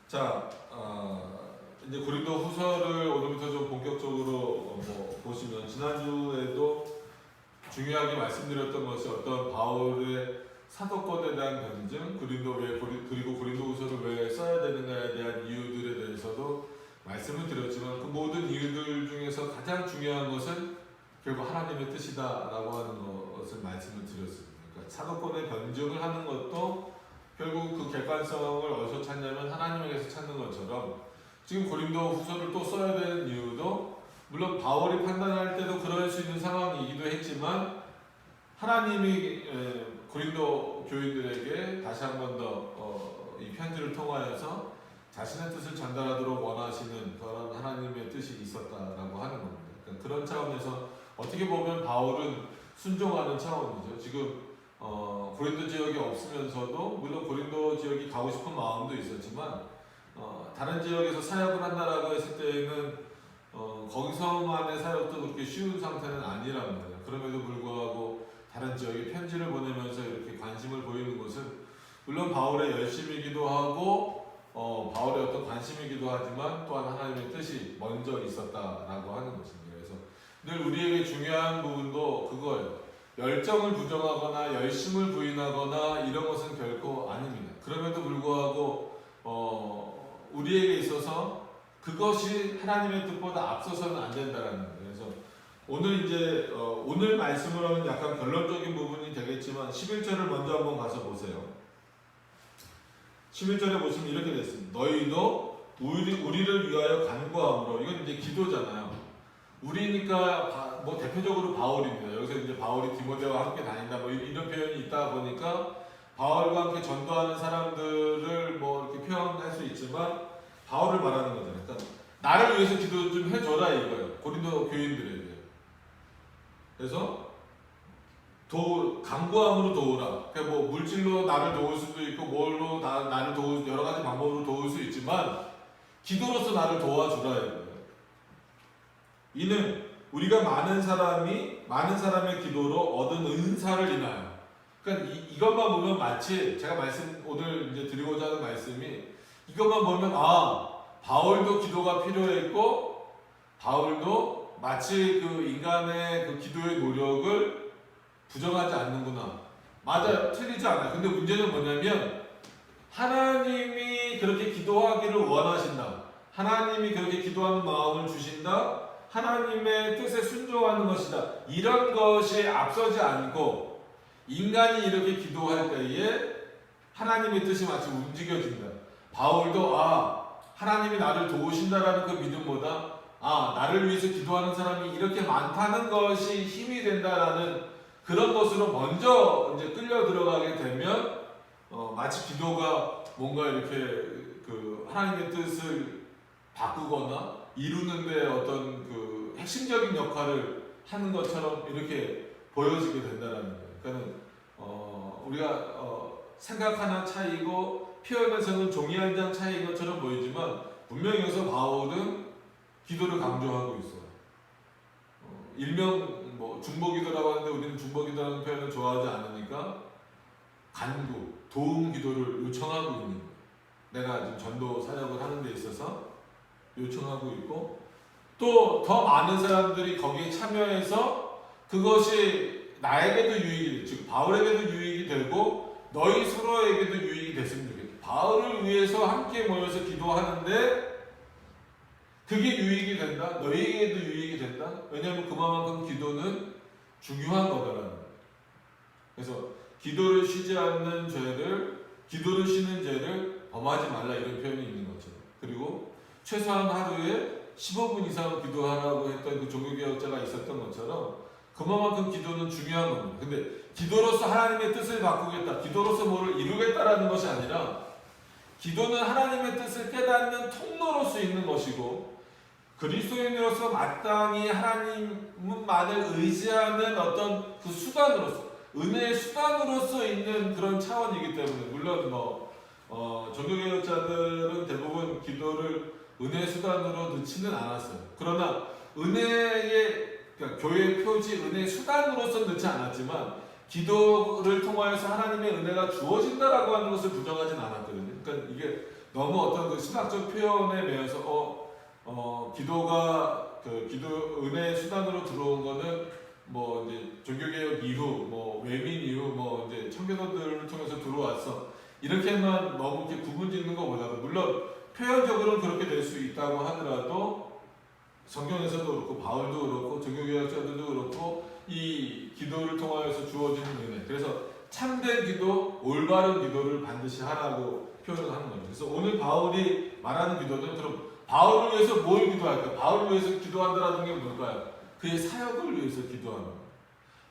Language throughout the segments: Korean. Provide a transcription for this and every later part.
자, 이제 고린도 후서를 오늘부터 좀 본격적으로 보시면 지난주에도 중요하게 말씀드렸던 것이 어떤 바울의 사도권에 대한 변증, 그리고 고린도 후서를 왜 써야 되는가에 대한 이유들에 대해서도 말씀을 드렸지만 그 모든 이유들 중에서 가장 중요한 것은 결국 하나님의 뜻이다라고 하는 것을 말씀을 드렸습니다. 그러니까 사도권의 변증을 하는 것도 결국 그 객관성을 어디서 찾냐면 하나님에게서 찾는 것처럼 지금 고린도 후서를 또 써야 되는 이유도 물론 바울이 판단할 때도 그럴 수 있는 상황이기도 했지만 하나님이 고린도 교인들에게 다시 한 번 더 이 편지를 통하여서 자신의 뜻을 전달하도록 원하시는 그런 하나님의 뜻이 있었다라고 하는 겁니다. 그러니까 그런 차원에서 어떻게 보면 바울은 순종하는 차원이죠. 지금 고린도 지역이 없으면서도 물론 고린도 지역이 가고 싶은 마음도 있었지만 다른 지역에서 사역을 한다라고 했을 때에는 거기서만의 사역도 그렇게 쉬운 상태는 아니란 말이에요. 그럼에도 불구하고 다른 지역에 편지를 보내면서 이렇게 관심을 보이는 것은 물론 바울의 열심이기도 하고 바울의 어떤 관심이기도 하지만 또한 하나님의 뜻이 먼저 있었다라고 하는 것입니다. 그래서 늘 우리에게 중요한 부분도 그거예요. 열정을 부정하거나 열심을 부인하거나 이런 것은 결코 아닙니다. 그럼에도 불구하고 우리에게 있어서 그것이 하나님의 뜻보다 앞서서는 안 된다라는 거예요. 그래서 오늘 이제 오늘 말씀으로는 약간 결론적인 부분이 되겠지만 11절을 먼저 한번 가서 보세요. 11절에 보시면 이렇게 됐습니다. 너희도 우리를 위하여 간구함으로, 이건 이제 기도잖아요. 우리니까 뭐 대표적으로 바울입니다. 여기서 이제 바울이 디모데와 함께 다닌다 뭐 이런 표현이 있다 보니까 바울과 함께 전도하는 사람들을 뭐 이렇게 표현할 수 있지만 바울을 말하는 거잖아요. 그러니까 나를 위해서 기도 좀 해줘라 이거예요. 고린도 교인들에게. 그래서 간구함으로 도우라. 그러니까 뭐 물질로 나를 도울 수도 있고 뭘로 나를 도울 여러 가지 방법으로 도울 수 있지만 기도로서 나를 도와주라 이거예요. 이는 우리가 많은 사람의 기도로 얻은 은사를 인하여. 그러니까 이것만 보면 마치 제가 오늘 이제 드리고자 하는 말씀이 이것만 보면 바울도 기도가 필요했고 바울도 마치 그 인간의 그 기도의 노력을 부정하지 않는구나. 맞아요. 틀리지 않아요. 근데 문제는 뭐냐면 하나님이 그렇게 기도하기를 원하신다. 하나님이 그렇게 기도하는 마음을 주신다. 하나님의 뜻에 순종하는 것이다. 이런 것이 앞서지 않고 인간이 이렇게 기도할 때에 하나님의 뜻이 마치 움직여진다. 바울도 하나님이 나를 도우신다라는 그 믿음보다 나를 위해서 기도하는 사람이 이렇게 많다는 것이 힘이 된다라는 그런 것으로 먼저 이제 끌려 들어가게 되면 마치 기도가 뭔가 이렇게 그 하나님의 뜻을 바꾸거나 이루는데 어떤 그 핵심적인 역할을 하는 것처럼 이렇게 보여지게 된다는 거예요. 그러니까 우리가 생각하는 차이고 표현에서는 종이 한 장 차이인 것처럼 보이지만 분명히 여기서 바울은 기도를 강조하고 있어요. 일명 중보기도라고 하는데 우리는 중보기도라는 표현을 좋아하지 않으니까 간구, 도움 기도를 요청하고 있는 거예요. 내가 지금 전도 사역을 하는 데 있어서 요청하고 있고 또 더 많은 사람들이 거기에 참여해서 그것이 나에게도 유익이 즉 바울에게도 유익이 되고 너희 서로에게도 유익이 됐으면 좋겠다. 바울을 위해서 함께 모여서 기도하는데 그게 유익이 된다. 너희에게도 유익이 된다. 왜냐하면 그만큼 기도는 중요한 거다라는 거예요. 그래서 기도를 쉬지 않는 기도를 쉬는 죄를 범하지 말라 이런 표현이 있는 거죠. 그리고 최소한 하루에 15분 이상 기도하라고 했던 그 종교개혁자가 있었던 것처럼 그만큼 기도는 중요한 겁니다. 근데 기도로서 하나님의 뜻을 바꾸겠다, 기도로서 뭐를 이루겠다라는 것이 아니라 기도는 하나님의 뜻을 깨닫는 통로로 수 있는 것이고 그리스도인으로서 마땅히 하나님만을 의지하는 어떤 그 수단으로서 은혜의 수단으로서 있는 그런 차원이기 때문에 물론 종교개혁자들은 대부분 기도를 은혜의 수단으로 넣지는 않았어요. 그러나 그러니까 교회의 표지 은혜의 수단으로서 넣지 않았지만 기도를 통하여서 하나님의 은혜가 주어진다라고 하는 것을 부정하진 않았거든요. 그러니까 이게 너무 어떤 그 신학적 표현에 매여서 기도가 기도 은혜의 수단으로 들어온 거는 뭐 이제 종교개혁 이후 뭐 외민 이후 뭐 이제 청교도들을 통해서 들어왔어 이렇게만 너무 이렇게 구분짓는 것보다도 물론 표현적으로는 그렇게 될 수 있다고 하더라도 성경에서도 그렇고 바울도 그렇고 종교개혁자들도 그렇고 이 기도를 통하여서 주어지는 은혜 그래서 참된 기도, 올바른 기도를 반드시 하라고 표현을 하는 거죠. 그래서 오늘 바울이 말하는 기도는 그럼 바울을 위해서 뭘 기도할까요? 바울을 위해서 기도한다는 게 뭘까요? 그의 사역을 위해서 기도하는 거예요.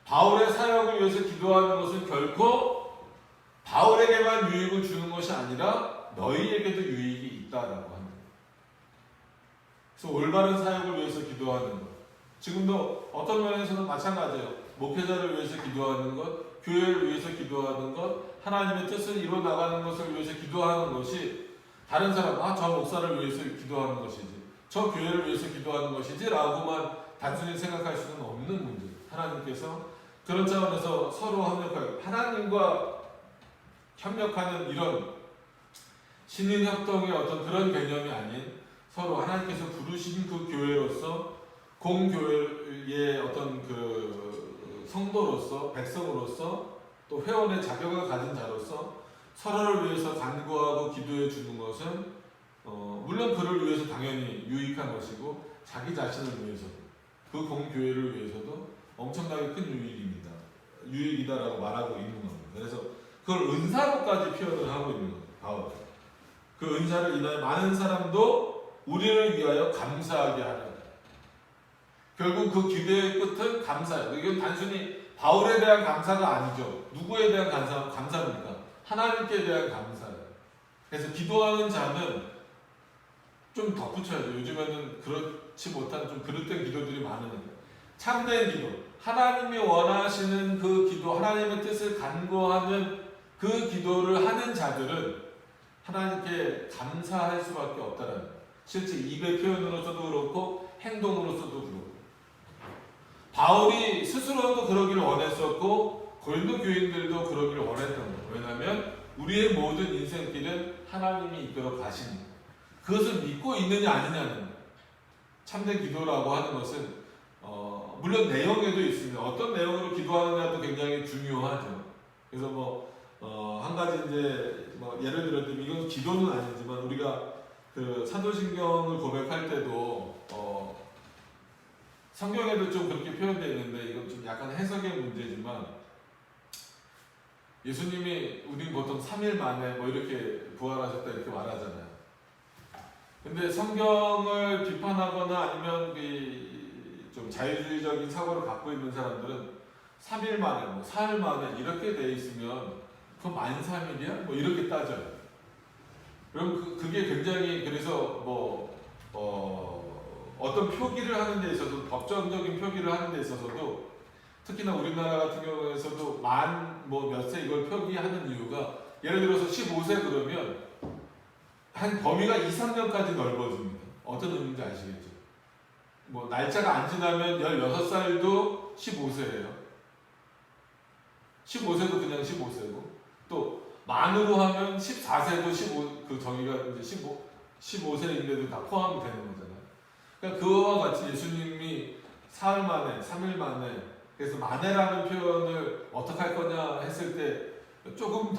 바울의 사역을 위해서 기도하는 것은 결코 바울에게만 유익을 주는 것이 아니라 너희에게도 유익이 있다라고 하는 거예요. 그래서 올바른 사역을 위해서 기도하는 것. 지금도 어떤 면에서는 마찬가지예요. 목회자를 위해서 기도하는 것, 교회를 위해서 기도하는 것, 하나님의 뜻을 이루어 나가는 것을 위해서 기도하는 것이 다른 사람, 저 목사를 위해서 기도하는 것이지, 저 교회를 위해서 기도하는 것이지 라고만 단순히 생각할 수는 없는 문제. 하나님께서 그런 차원에서 서로 협력하고 하나님과 협력하는 이런 신인협동의 어떤 그런 개념이 아닌 서로 하나님께서 부르신 그 교회로서 공교회의 어떤 그 성도로서 백성으로서 또 회원의 자격을 가진 자로서 서로를 위해서 간구하고 기도해 주는 것은 물론 그를 위해서 당연히 유익한 것이고 자기 자신을 위해서도 그 공교회를 위해서도 엄청나게 큰 유익입니다. 유익이다라고 말하고 있는 겁니다. 그래서 그걸 은사로까지 표현을 하고 있는 겁니다. 바울. 그 은사를 인하여 많은 사람도 우리를 위하여 감사하게 하라. 결국 그 기도의 끝은 감사예요. 이건 단순히 바울에 대한 감사가 아니죠. 누구에 대한 감사입니까? 하나님께 대한 감사예요. 그래서 기도하는 자는 좀 덧붙여야죠. 요즘에는 그렇지 못한 좀 그릇된 기도들이 많으니까. 참된 기도, 하나님이 원하시는 그 기도, 하나님의 뜻을 간구하는 그 기도를 하는 자들은 하나님께 감사할 수밖에 없다는 거예요. 실제 입의 표현으로서도 그렇고 행동으로서도 그렇고 바울이 스스로도 그러기를 원했었고 고린도 교인들도 그러기를 원했던 거예요. 왜냐하면 우리의 모든 인생길은 하나님이 이끌어 가시니 그것을 믿고 있느냐 아니냐는 거예요. 참된 기도라고 하는 것은 물론 내용에도 있습니다. 어떤 내용으로 기도하느냐도 굉장히 중요하죠. 그래서 한 가지 이제 예를 들었더니 이건 기도는 아니지만 우리가 그 사도신경을 고백할 때도 성경에도 좀 그렇게 표현되어 있는데 이건 좀 약간 해석의 문제지만 예수님이 우리 보통 3일 만에 이렇게 부활하셨다 이렇게 말하잖아요. 근데 성경을 비판하거나 아니면 좀 자유주의적인 사고를 갖고 있는 사람들은 3일 만에, 4일 만에 이렇게 돼 있으면 그거 만 3일이야? 이렇게 따져요. 그럼 그게 굉장히 그래서 어떤 표기를 하는 데 있어서 법정적인 표기를 하는 데 있어서도 특히나 우리나라 같은 경우에서도 몇 세 이걸 표기하는 이유가 예를 들어서 15세 그러면 한 범위가 2, 3년까지 넓어집니다. 어떤 의미인지 아시겠죠? 날짜가 안 지나면 16살도 15세예요. 15세도 그냥 15세고 또 만으로 하면 14세도 15세인데도 다 포함이 되는 거잖아요. 그러니까 그와 같이 예수님이 사흘 만에, 3일 만에 그래서 만회라는 표현을 어떻게 할 거냐 했을 때 조금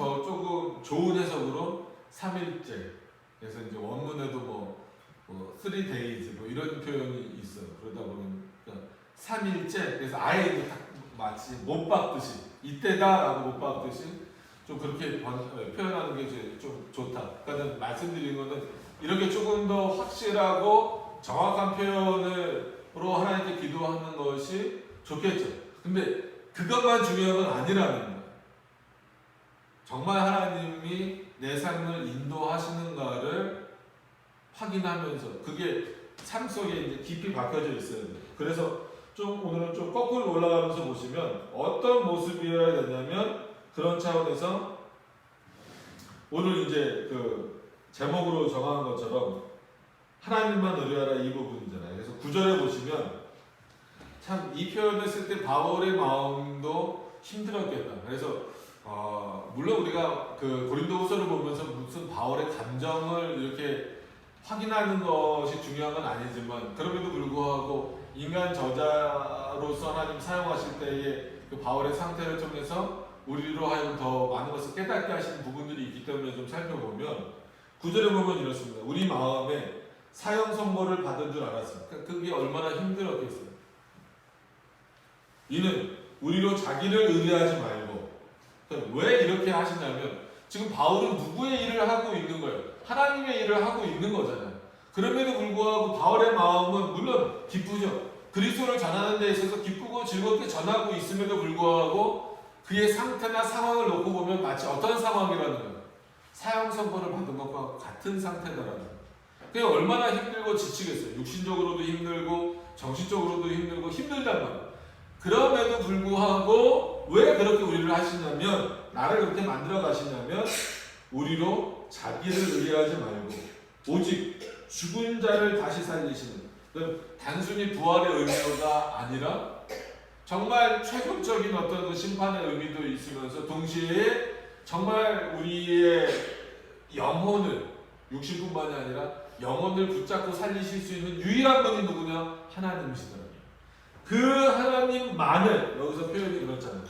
좋은 해석으로 3일째 그래서 이제 원문에도 3days 이런 표현이 있어요. 그러다 보니까 3일째 그래서 아예 이제 딱 마치 못 박듯이 이때다라고 못 박듯이 좀 그렇게 표현하는 게 좀 좋다. 그러니까 말씀드린 거는 이렇게 조금 더 확실하고 정확한 표현으로 하나님께 기도하는 것이 좋겠죠. 근데 그것만 중요한 건 아니라는 거예요. 정말 하나님이 내 삶을 인도하시는가를 확인하면서 그게 삶 속에 이제 깊이 박혀져 있어야 돼요. 그래서 오늘은 좀 거꾸로 올라가면서 보시면 어떤 모습이어야 되냐면 그런 차원에서 오늘 이제 그 제목으로 정한 것처럼 하나님만 의뢰하라 이 부분이잖아요. 그래서 9절에 보시면 참 이 표현을 쓸 때 바울의 마음도 힘들었겠다. 그래서 물론 우리가 그 고린도후서를 보면서 무슨 바울의 감정을 이렇게 확인하는 것이 중요한 건 아니지만 그럼에도 불구하고 인간 저자로서 하나님 사용하실 때의 그 바울의 상태를 통해서 우리로 하여금 더 많은 것을 깨닫게 하시는 부분들이 있기 때문에 좀 살펴보면 9절에 보면 이렇습니다. 우리 마음에 사형 선고를 받은 줄 알았습니다. 그게 얼마나 힘들었겠어요. 이는 우리로 자기를 의뢰하지 말고 왜 이렇게 하시냐면 지금 바울은 누구의 일을 하고 있는 거예요? 하나님의 일을 하고 있는 거잖아요. 그럼에도 불구하고 바울의 마음은 물론 기쁘죠. 그리스도를 전하는 데 있어서 기쁘고 즐겁게 전하고 있음에도 불구하고 그의 상태나 상황을 놓고 보면 마치 어떤 상황이라는 거예요. 사형 선고를 받은 것과 같은 상태다라는 거예요. 그게 얼마나 힘들고 지치겠어요. 육신적으로도 힘들고 정신적으로도 힘들고 힘들단 말이에요. 그럼에도 불구하고 왜 그렇게 우리를 하시냐면 나를 그렇게 만들어 가시냐면 우리로 자기를 의뢰하지 말고 오직 죽은 자를 다시 살리시는 단순히 부활의 의미가 아니라 정말 최종적인 어떤 그 심판의 의미도 있으면서 동시에 정말 우리의 영혼을 육신뿐만이 아니라 영혼을 붙잡고 살리실 수 있는 유일한 분이 누구냐? 하나님이시더라고요. 그 하나님만을 여기서 표현이 그렇잖아요.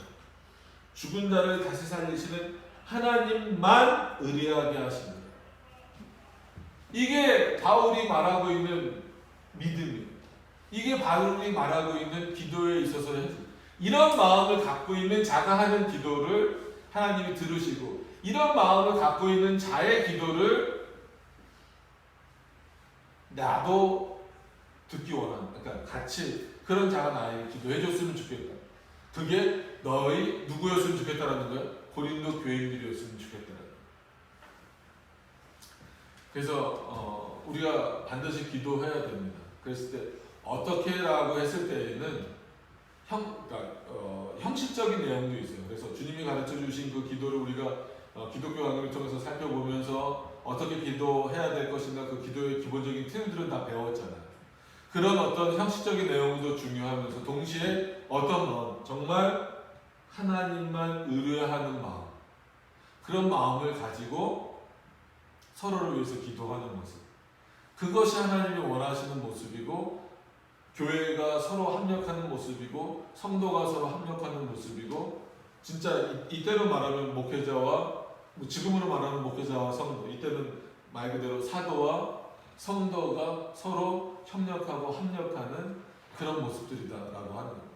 죽은 자를 다시 살리시는 하나님만 의뢰하게 하십니다. 이게 바울이 말하고 있는 믿음이에요. 이게 바울이 말하고 있는 기도에 있어서의 이런 마음을 갖고 있는 자가 하는 기도를 하나님이 들으시고 이런 마음을 갖고 있는 자의 기도를 나도 듣기 원하는 그러니까 같이 그런 자가 나에게 기도해 줬으면 좋겠다. 그게 너희 누구였으면 좋겠다라는 거예요? 고린도 교인들이었으면 좋겠다라는 거예요. 그래서 우리가 반드시 기도해야 됩니다. 그랬을 때 어떻게라고 했을 때에는 형식적인 내용도 있어요. 그래서 주님이 가르쳐 주신 그 기도를 우리가 기독교 강의를 통해서 살펴보면서 어떻게 기도해야 될 것인가 그 기도의 기본적인 틀들은 다 배웠잖아요. 그런 어떤 형식적인 내용도 중요하면서 동시에 어떤 마음, 정말 하나님만 의뢰하는 마음, 그런 마음을 가지고 서로를 위해서 기도하는 모습, 그것이 하나님이 원하시는 모습이고 교회가 서로 합력하는 모습이고 성도가 서로 합력하는 모습이고 진짜 이때로 말하면 목회자와 지금으로 말하는 목회자와 성도, 이때는 말 그대로 사도와 성도가 서로 협력하고 합력하는 그런 모습들이다라고 하는 거예요.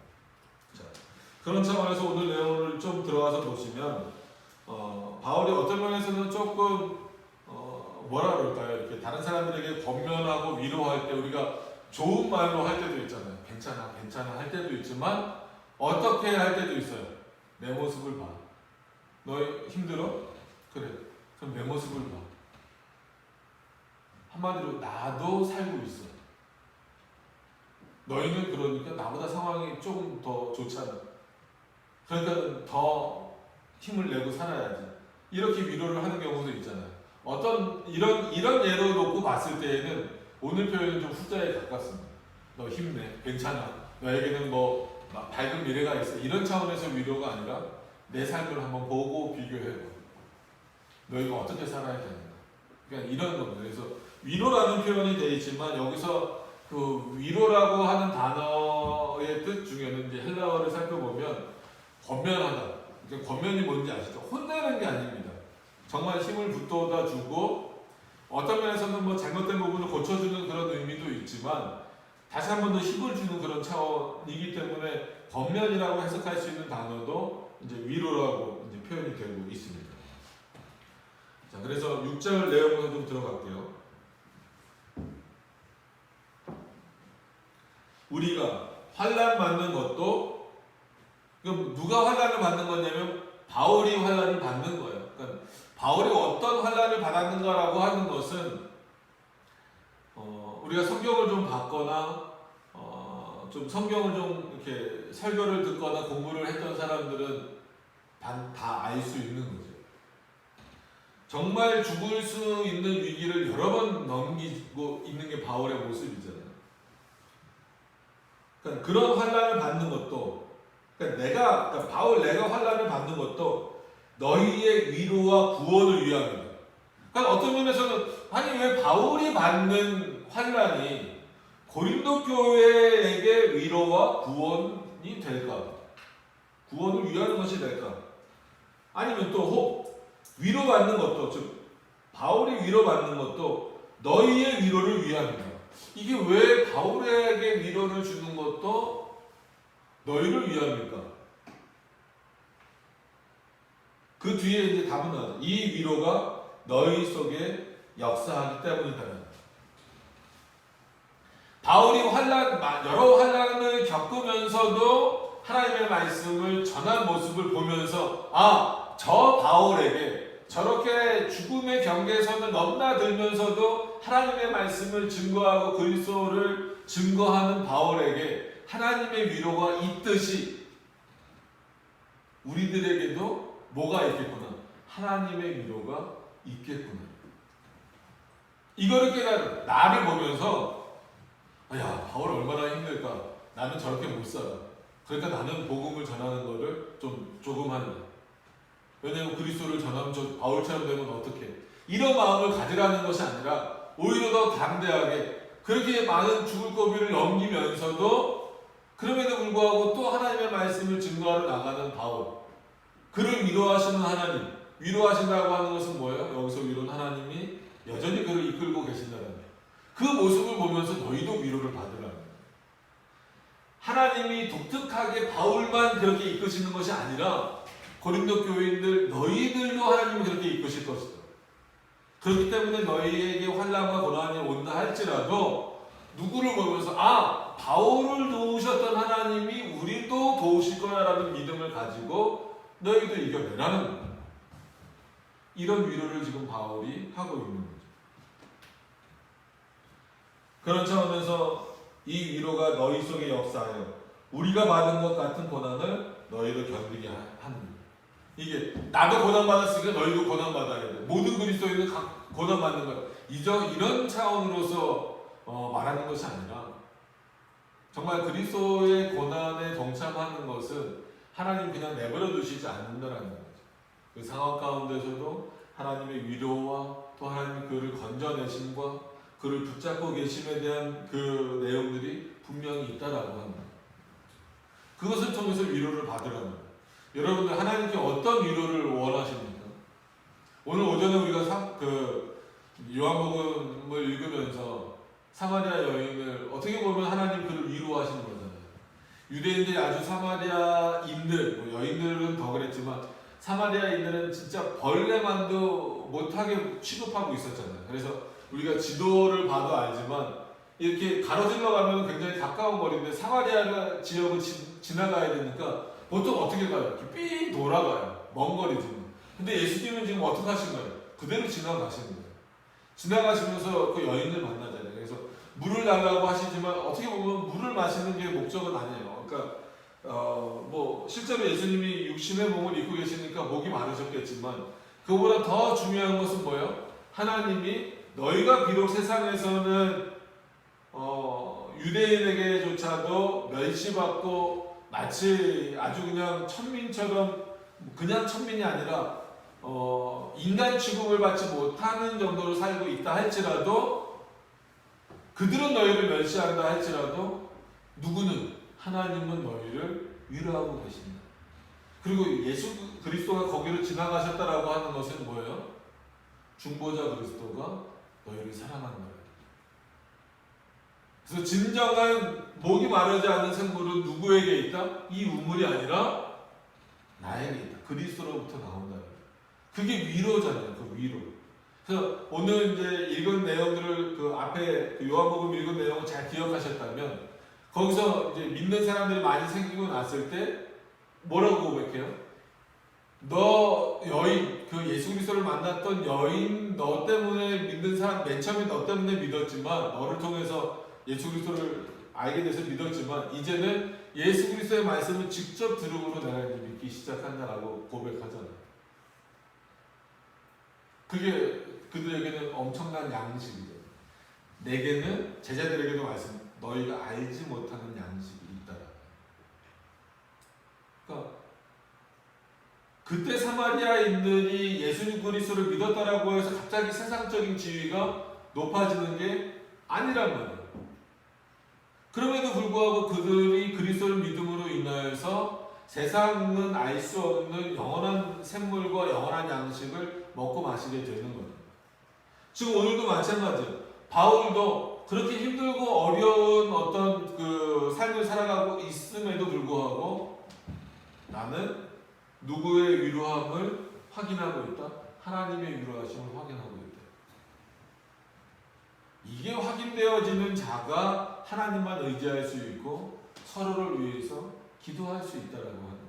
자, 그런 차원에서 오늘 내용을 좀 들어가서 보시면 바울이 어떤 면에서는 조금 뭐라 그럴까요? 이렇게 다른 사람들에게 권면하고 위로할 때 우리가 좋은 말로 할 때도 있잖아요. 괜찮아, 괜찮아 할 때도 있지만 어떻게 할 때도 있어요. 내 모습을 봐. 너 힘들어? 그래. 그럼 내 모습을 봐. 한마디로 나도 살고 있어. 너희는 그러니까 나보다 상황이 조금 더 좋잖아. 그러니까 더 힘을 내고 살아야지. 이렇게 위로를 하는 경우도 있잖아요. 어떤 이런 예로 놓고 봤을 때에는 오늘 표현은 좀 후자에 가깝습니다. 너 힘내, 괜찮아. 너에게는 뭐 밝은 미래가 있어. 이런 차원에서 위로가 아니라 내 삶을 한번 보고 비교해봐. 너희가 어떻게 살아야 되는가. 그러니까 이런 겁니다. 그래서 위로라는 표현이 되어 있지만 여기서 그 위로라고 하는 단어의 뜻 중에는 이제 헬라어를 살펴보면 권면하다. 그러니까 권면이 뭔지 아시죠? 혼내는 게 아닙니다. 정말 힘을 북돋아 주고 어떤 면에서는 뭐 잘못된 부분을 고쳐주는 그런 의미도 있지만 다시 한 번 더 힘을 주는 그런 차원이기 때문에 권면이라고 해석할 수 있는 단어도 이제 위로라고 이제 표현이 되고 있습니다. 자, 그래서 6절 내용으로 좀 들어갈게요. 우리가 환난 받는 것도 그럼 누가 환난을 받는 거냐면 바울이 환난을 받는 거예요. 그러니까 바울이 어떤 환난을 받았는가라고 하는 것은 우리가 성경을 좀 봤거나 좀 성경을 좀 이렇게 설교를 듣거나 공부를 했던 사람들은 다 알 수 있는 거죠. 정말 죽을 수 있는 위기를 여러 번 넘기고 있는 게 바울의 모습이잖아요. 그러니까 그런 환난을 받는 것도, 그러니까 내가 환난을 받는 것도 너희의 위로와 구원을 위함이다. 그러니까 어떤 면에서는 아니 왜 바울이 받는 환난이 고린도 교회에게 위로와 구원이 될까? 구원을 위하는 것이 될까? 아니면 또 위로받는 것도, 즉 바울이 위로받는 것도 너희의 위로를 위함이다. 이게 왜 바울에게 위로를 주는 것도 너희를 위함일까? 그 뒤에 이제 답은 나와요. 이 위로가 너희 속에 역사하기 때문이다. 바울이 여러 환난을 겪으면서도 하나님의 말씀을 전한 모습을 보면서 저 바울에게 저렇게 죽음의 경계선을 넘나들면서도 하나님의 말씀을 증거하고 그리스도를 증거하는 바울에게 하나님의 위로가 있듯이 우리들에게도 뭐가 있겠구나? 하나님의 위로가 있겠구나. 이거를 깨달은 나를 보면서 야, 바울 얼마나 힘들까? 나는 저렇게 못 살아. 그러니까 나는 복음을 전하는 거를 조금 한다. 왜냐면 그리스도를 전하면 저 바울처럼 되면 어떡해? 이런 마음을 가지라는 것이 아니라 오히려 더 담대하게 그렇게 많은 죽을 고비를 넘기면서도 그럼에도 불구하고 또 하나님의 말씀을 증거하러 나가는 바울. 그를 위로하시는 하나님. 위로하신다고 하는 것은 뭐예요? 여기서 위로는 하나님이 여전히 그를 이끌고 계신다는 거예요. 그 모습을 보면서 너희도 위로를 받으라는 거예요. 하나님이 독특하게 바울만 그렇게 이끄시는 것이 아니라 고린도 교인들 너희들도 하나님이 그렇게 이끄실 것이다. 그렇기 때문에 너희에게 환난과 고난이 온다 할지라도 누구를 보면서 바울을 도우셨던 하나님이 우리도 도우실 거야라는 믿음을 가지고 너희도 이겨내라는 거예요. 이런 위로를 지금 바울이 하고 있는 거죠. 그런 차원에서 이 위로가 너희 속에 역사하여 우리가 받은 것 같은 고난을 너희도 견디게 하는 거예요. 이게 나도 고난받았으니까 너희도 고난받아야 돼. 모든 그리스도인은 고난받는 거예요. 이런 차원으로서 말하는 것이 아니라 정말 그리스도의 고난에 동참하는 것은 하나님 그냥 내버려 두시지 않는다는 거죠. 그 상황 가운데서도 하나님의 위로와 또 하나님이 그를 건져내심과 그를 붙잡고 계심에 대한 그 내용들이 분명히 있다라고 합니다. 그것을 통해서 위로를 받으라는 거예요. 여러분들 하나님께 어떤 위로를 원하십니까? 오늘 오전에 우리가 요한복음을 읽으면서 사마리아 여인을 어떻게 보면 하나님 그를 위로하시는 거잖아요. 유대인들이 아주 사마리아인들, 여인들은 더 그랬지만 사마리아인들은 진짜 벌레만도 못하게 취급하고 있었잖아요. 그래서 우리가 지도를 봐도 알지만 이렇게 가로질러 가면 굉장히 가까운 거리인데 사마리아 지역을 지나가야 되니까 보통 어떻게 가요? 이렇게 삥 돌아가요. 먼 거리지만. 근데 예수님은 지금 어떻게 하신 거예요? 그대로 지나가시는 거예요. 지나가시면서 그 여인을 만나잖아요. 그래서 물을 달라고 하시지만 어떻게 보면 물을 마시는 게 목적은 아니에요. 그러니까 실제로 예수님이 육신의 몸을 입고 계시니까 목이 마르셨겠지만 그보다 더 중요한 것은 뭐예요? 하나님이 너희가 비록 세상에서는 유대인에게조차도 멸시받고 마치 아주 그냥 천민처럼 그냥 천민이 아니라 인간 취급을 받지 못하는 정도로 살고 있다 할지라도 그들은 너희를 멸시한다 할지라도 누구는 하나님은 너희를 위로하고 계신다. 그리고 예수 그리스도가 거기를 지나가셨다라고 하는 것은 뭐예요? 중보자 그리스도가 너희를 사랑한다. 그래서 진정한 목이 마르지 않는 생물은 누구에게 있다? 이 우물이 아니라 나에게 있다. 그리스도로부터 나온다. 그게 위로잖아요. 그 위로. 그래서 오늘 이제 읽은 내용들을 그 앞에 그 요한복음 읽은 내용을 잘 기억하셨다면 거기서 이제 믿는 사람들이 많이 생기고 났을 때 뭐라고 고백해요? 너 여인, 그 예수 그리스도를 만났던 여인 너 때문에 믿는 사람 맨 처음에 너 때문에 믿었지만 너를 통해서 예수 그리스도를 알게 돼서 믿었지만 이제는 예수 그리스도의 말씀을 직접 들음으로 내가 이제 믿기 시작한다라고 고백하잖아요. 그게 그들에게는 엄청난 양식이죠. 내게는 제자들에게도 말씀 너희가 알지 못하는 양식이 있다. 그러니까 그때 사마리아인들이 예수 그리스도를 믿었다라고 해서 갑자기 세상적인 지위가 높아지는 게 아니란 말이에요. 그럼에도 불구하고 그들이 그리스도를 믿음으로 인하여서 세상은 알 수 없는 영원한 샘물과 영원한 양식을 먹고 마시게 되는 거예요. 지금 오늘도 마찬가지예요. 바울도 그렇게 힘들고 어려운 어떤 그 삶을 살아가고 있음에도 불구하고 나는 누구의 위로함을 확인하고 있다? 하나님의 위로하심을 확인하고 있다. 이게 확인되어지는 자가 하나님만 의지할 수 있고 서로를 위해서 기도할 수 있다라고 하는 거예요.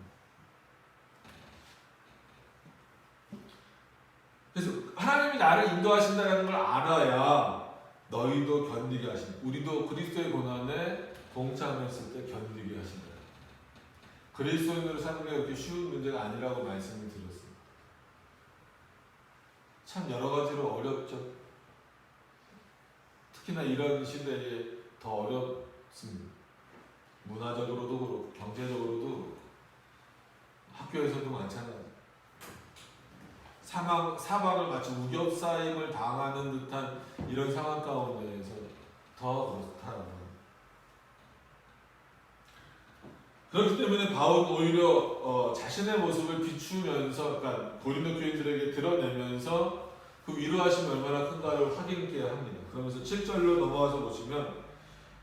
그래서 하나님이 나를 인도하신다는 걸 알아야 너희도 견디게 하신다. 우리도 그리스도의 고난에 동참했을 때 견디게 하신다. 그리스도인으로 사는 게 그렇게 쉬운 문제가 아니라고 말씀을 드렸습니다. 참 여러 가지로 어렵죠. 특히나 이런 시대에 더 어렵습니다. 문화적으로도 그렇고 경제적으로도 그렇고 학교에서도 마찬가지. 사방을 마치 우겹사임을 당하는 듯한 이런 상황 가운데에서 더 그렇다라고. 그렇기 때문에 바울은 오히려 자신의 모습을 비추면서, 그러니까 고린도 교인들에게 드러내면서 그 위로하심이 얼마나 큰가를 확인케 합니다. 그러면서 7절로 넘어가서 보시면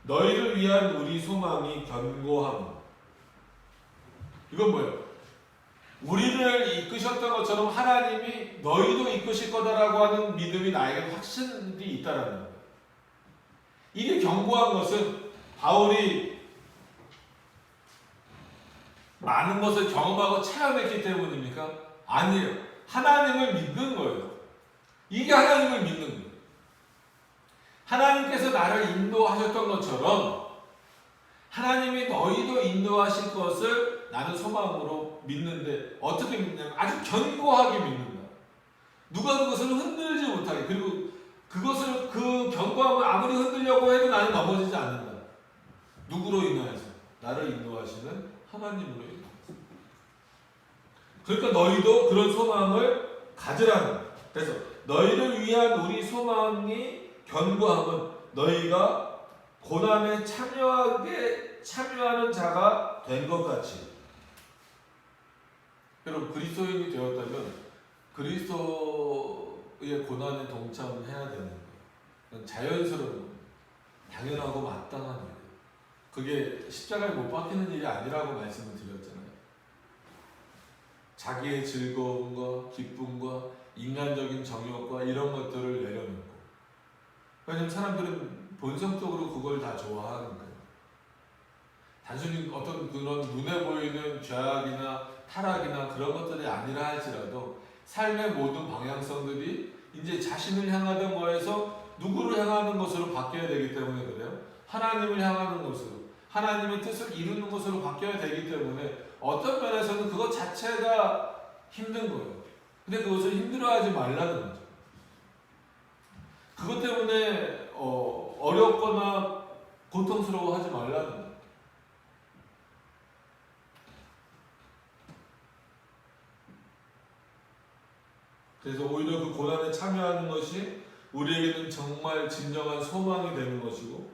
너희를 위한 우리 소망이 견고함. 이건 뭐예요? 우리를 이끄셨던 것처럼 하나님이 너희도 이끄실 거다라고 하는 믿음이 나에게 확신이 있다라는 거예요. 이게 견고한 것은 바울이 많은 것을 경험하고 체험했기 때문입니까? 아니에요. 하나님을 믿는 거예요. 이게 하나님을 믿는 거예요. 하나님께서 나를 인도하셨던 것처럼 하나님이 너희도 인도하실 것을 나는 소망으로 믿는데, 어떻게 믿냐면 아주 견고하게 믿는다. 누가 그것을 흔들지 못하게, 그리고 그것을, 그 견고함을 아무리 흔들려고 해도 나는 넘어지지 않는다. 누구로 인하여서? 나를 인도하시는 하나님으로 인하여서. 그러니까 너희도 그런 소망을 가지라는 거예요. 그래서 너희를 위한 우리 소망이 견고함은 너희가 고난에 참여하는 자가 된 것 같이. 여러분, 그리스도인이 되었다면 그리스도의 고난에 동참해야 되는 거예요. 자연스러운, 당연하고 마땅한 일이에요. 그게 십자가에 못 박히는 일이 아니라고 말씀을 드렸잖아요. 자기의 즐거움과 기쁨과 인간적인 정욕과 이런 것들을 내려놓고. 왜냐하면 사람들은 본성적으로 그걸 다 좋아하는 거예요. 단순히 어떤 그런 눈에 보이는 죄악이나 타락이나 그런 것들이 아니라 할지라도 삶의 모든 방향성들이 이제 자신을 향하던 거에서 누구를 향하는 것으로 바뀌어야 되기 때문에 그래요. 하나님을 향하는 것으로, 하나님의 뜻을 이루는 것으로 바뀌어야 되기 때문에 어떤 면에서는 그것 자체가 힘든 거예요. 근데 그것을 힘들어하지 말라는 거죠. 그것 때문에 어렵거나 고통스러워하지 말라는 거예요. 그래서 오히려 그 고난에 참여하는 것이 우리에게는 정말 진정한 소망이 되는 것이고,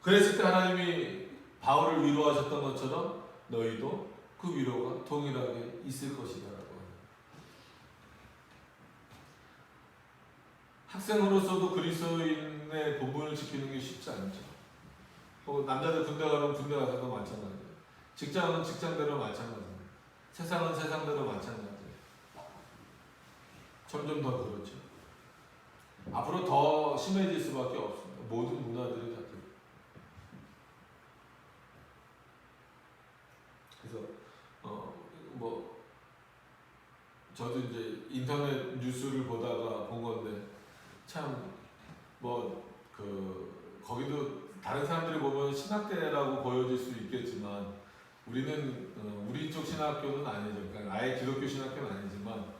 그랬을 때 하나님이 바울을 위로하셨던 것처럼 너희도 그 위로가 동일하게 있을 것이다 라고 합니다. 학생으로서도 그리스도인의 본분을 지키는 게 쉽지 않죠. 남자들 군대 가면 군대 가서도 마찬가지예요. 직장은 직장대로 마찬가지예요. 세상은 세상대로 마찬가지예요. 점점 더 그렇죠. 앞으로 더 심해질 수밖에 없습니다. 모든 문화들이 다 그래요. 그래서 저도 이제 인터넷 뉴스를 보다가 본 건데 참 거기도 다른 사람들이 보면 신학대라고 보여질 수 있겠지만 우리는 우리 쪽 신학교는 아니죠. 그러니까 아예 기독교 신학교는 아니지만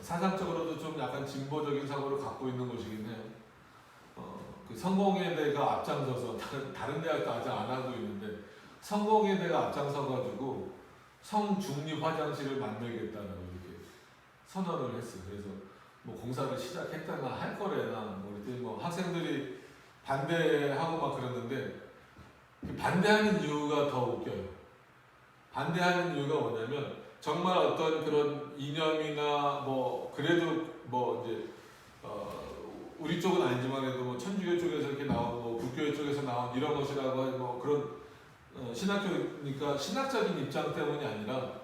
사상적으로도 좀 약간 진보적인 사고를 갖고 있는 곳이긴 해요. 그 성공회대가 앞장서서 다른 대학도 아직 안 하고 있는데 성공회대가 앞장서가지고 성중립 화장실을 만들겠다라고 이렇게 선언을 했어요. 그래서 뭐 공사를 시작했다나 할 거래나 뭐 이렇게 뭐 학생들이 반대하고 막 그러는데 반대하는 이유가 더 웃겨요. 반대하는 이유가 뭐냐면 정말 어떤 그런 이념이나 뭐 그래도 뭐 이제 우리 쪽은 아니지만 해도 뭐 천주교 쪽에서 이렇게 나온 뭐 불교회 쪽에서 나온 이런 것이라고 뭐 그런 신학교니까 신학적인 입장 때문이 아니라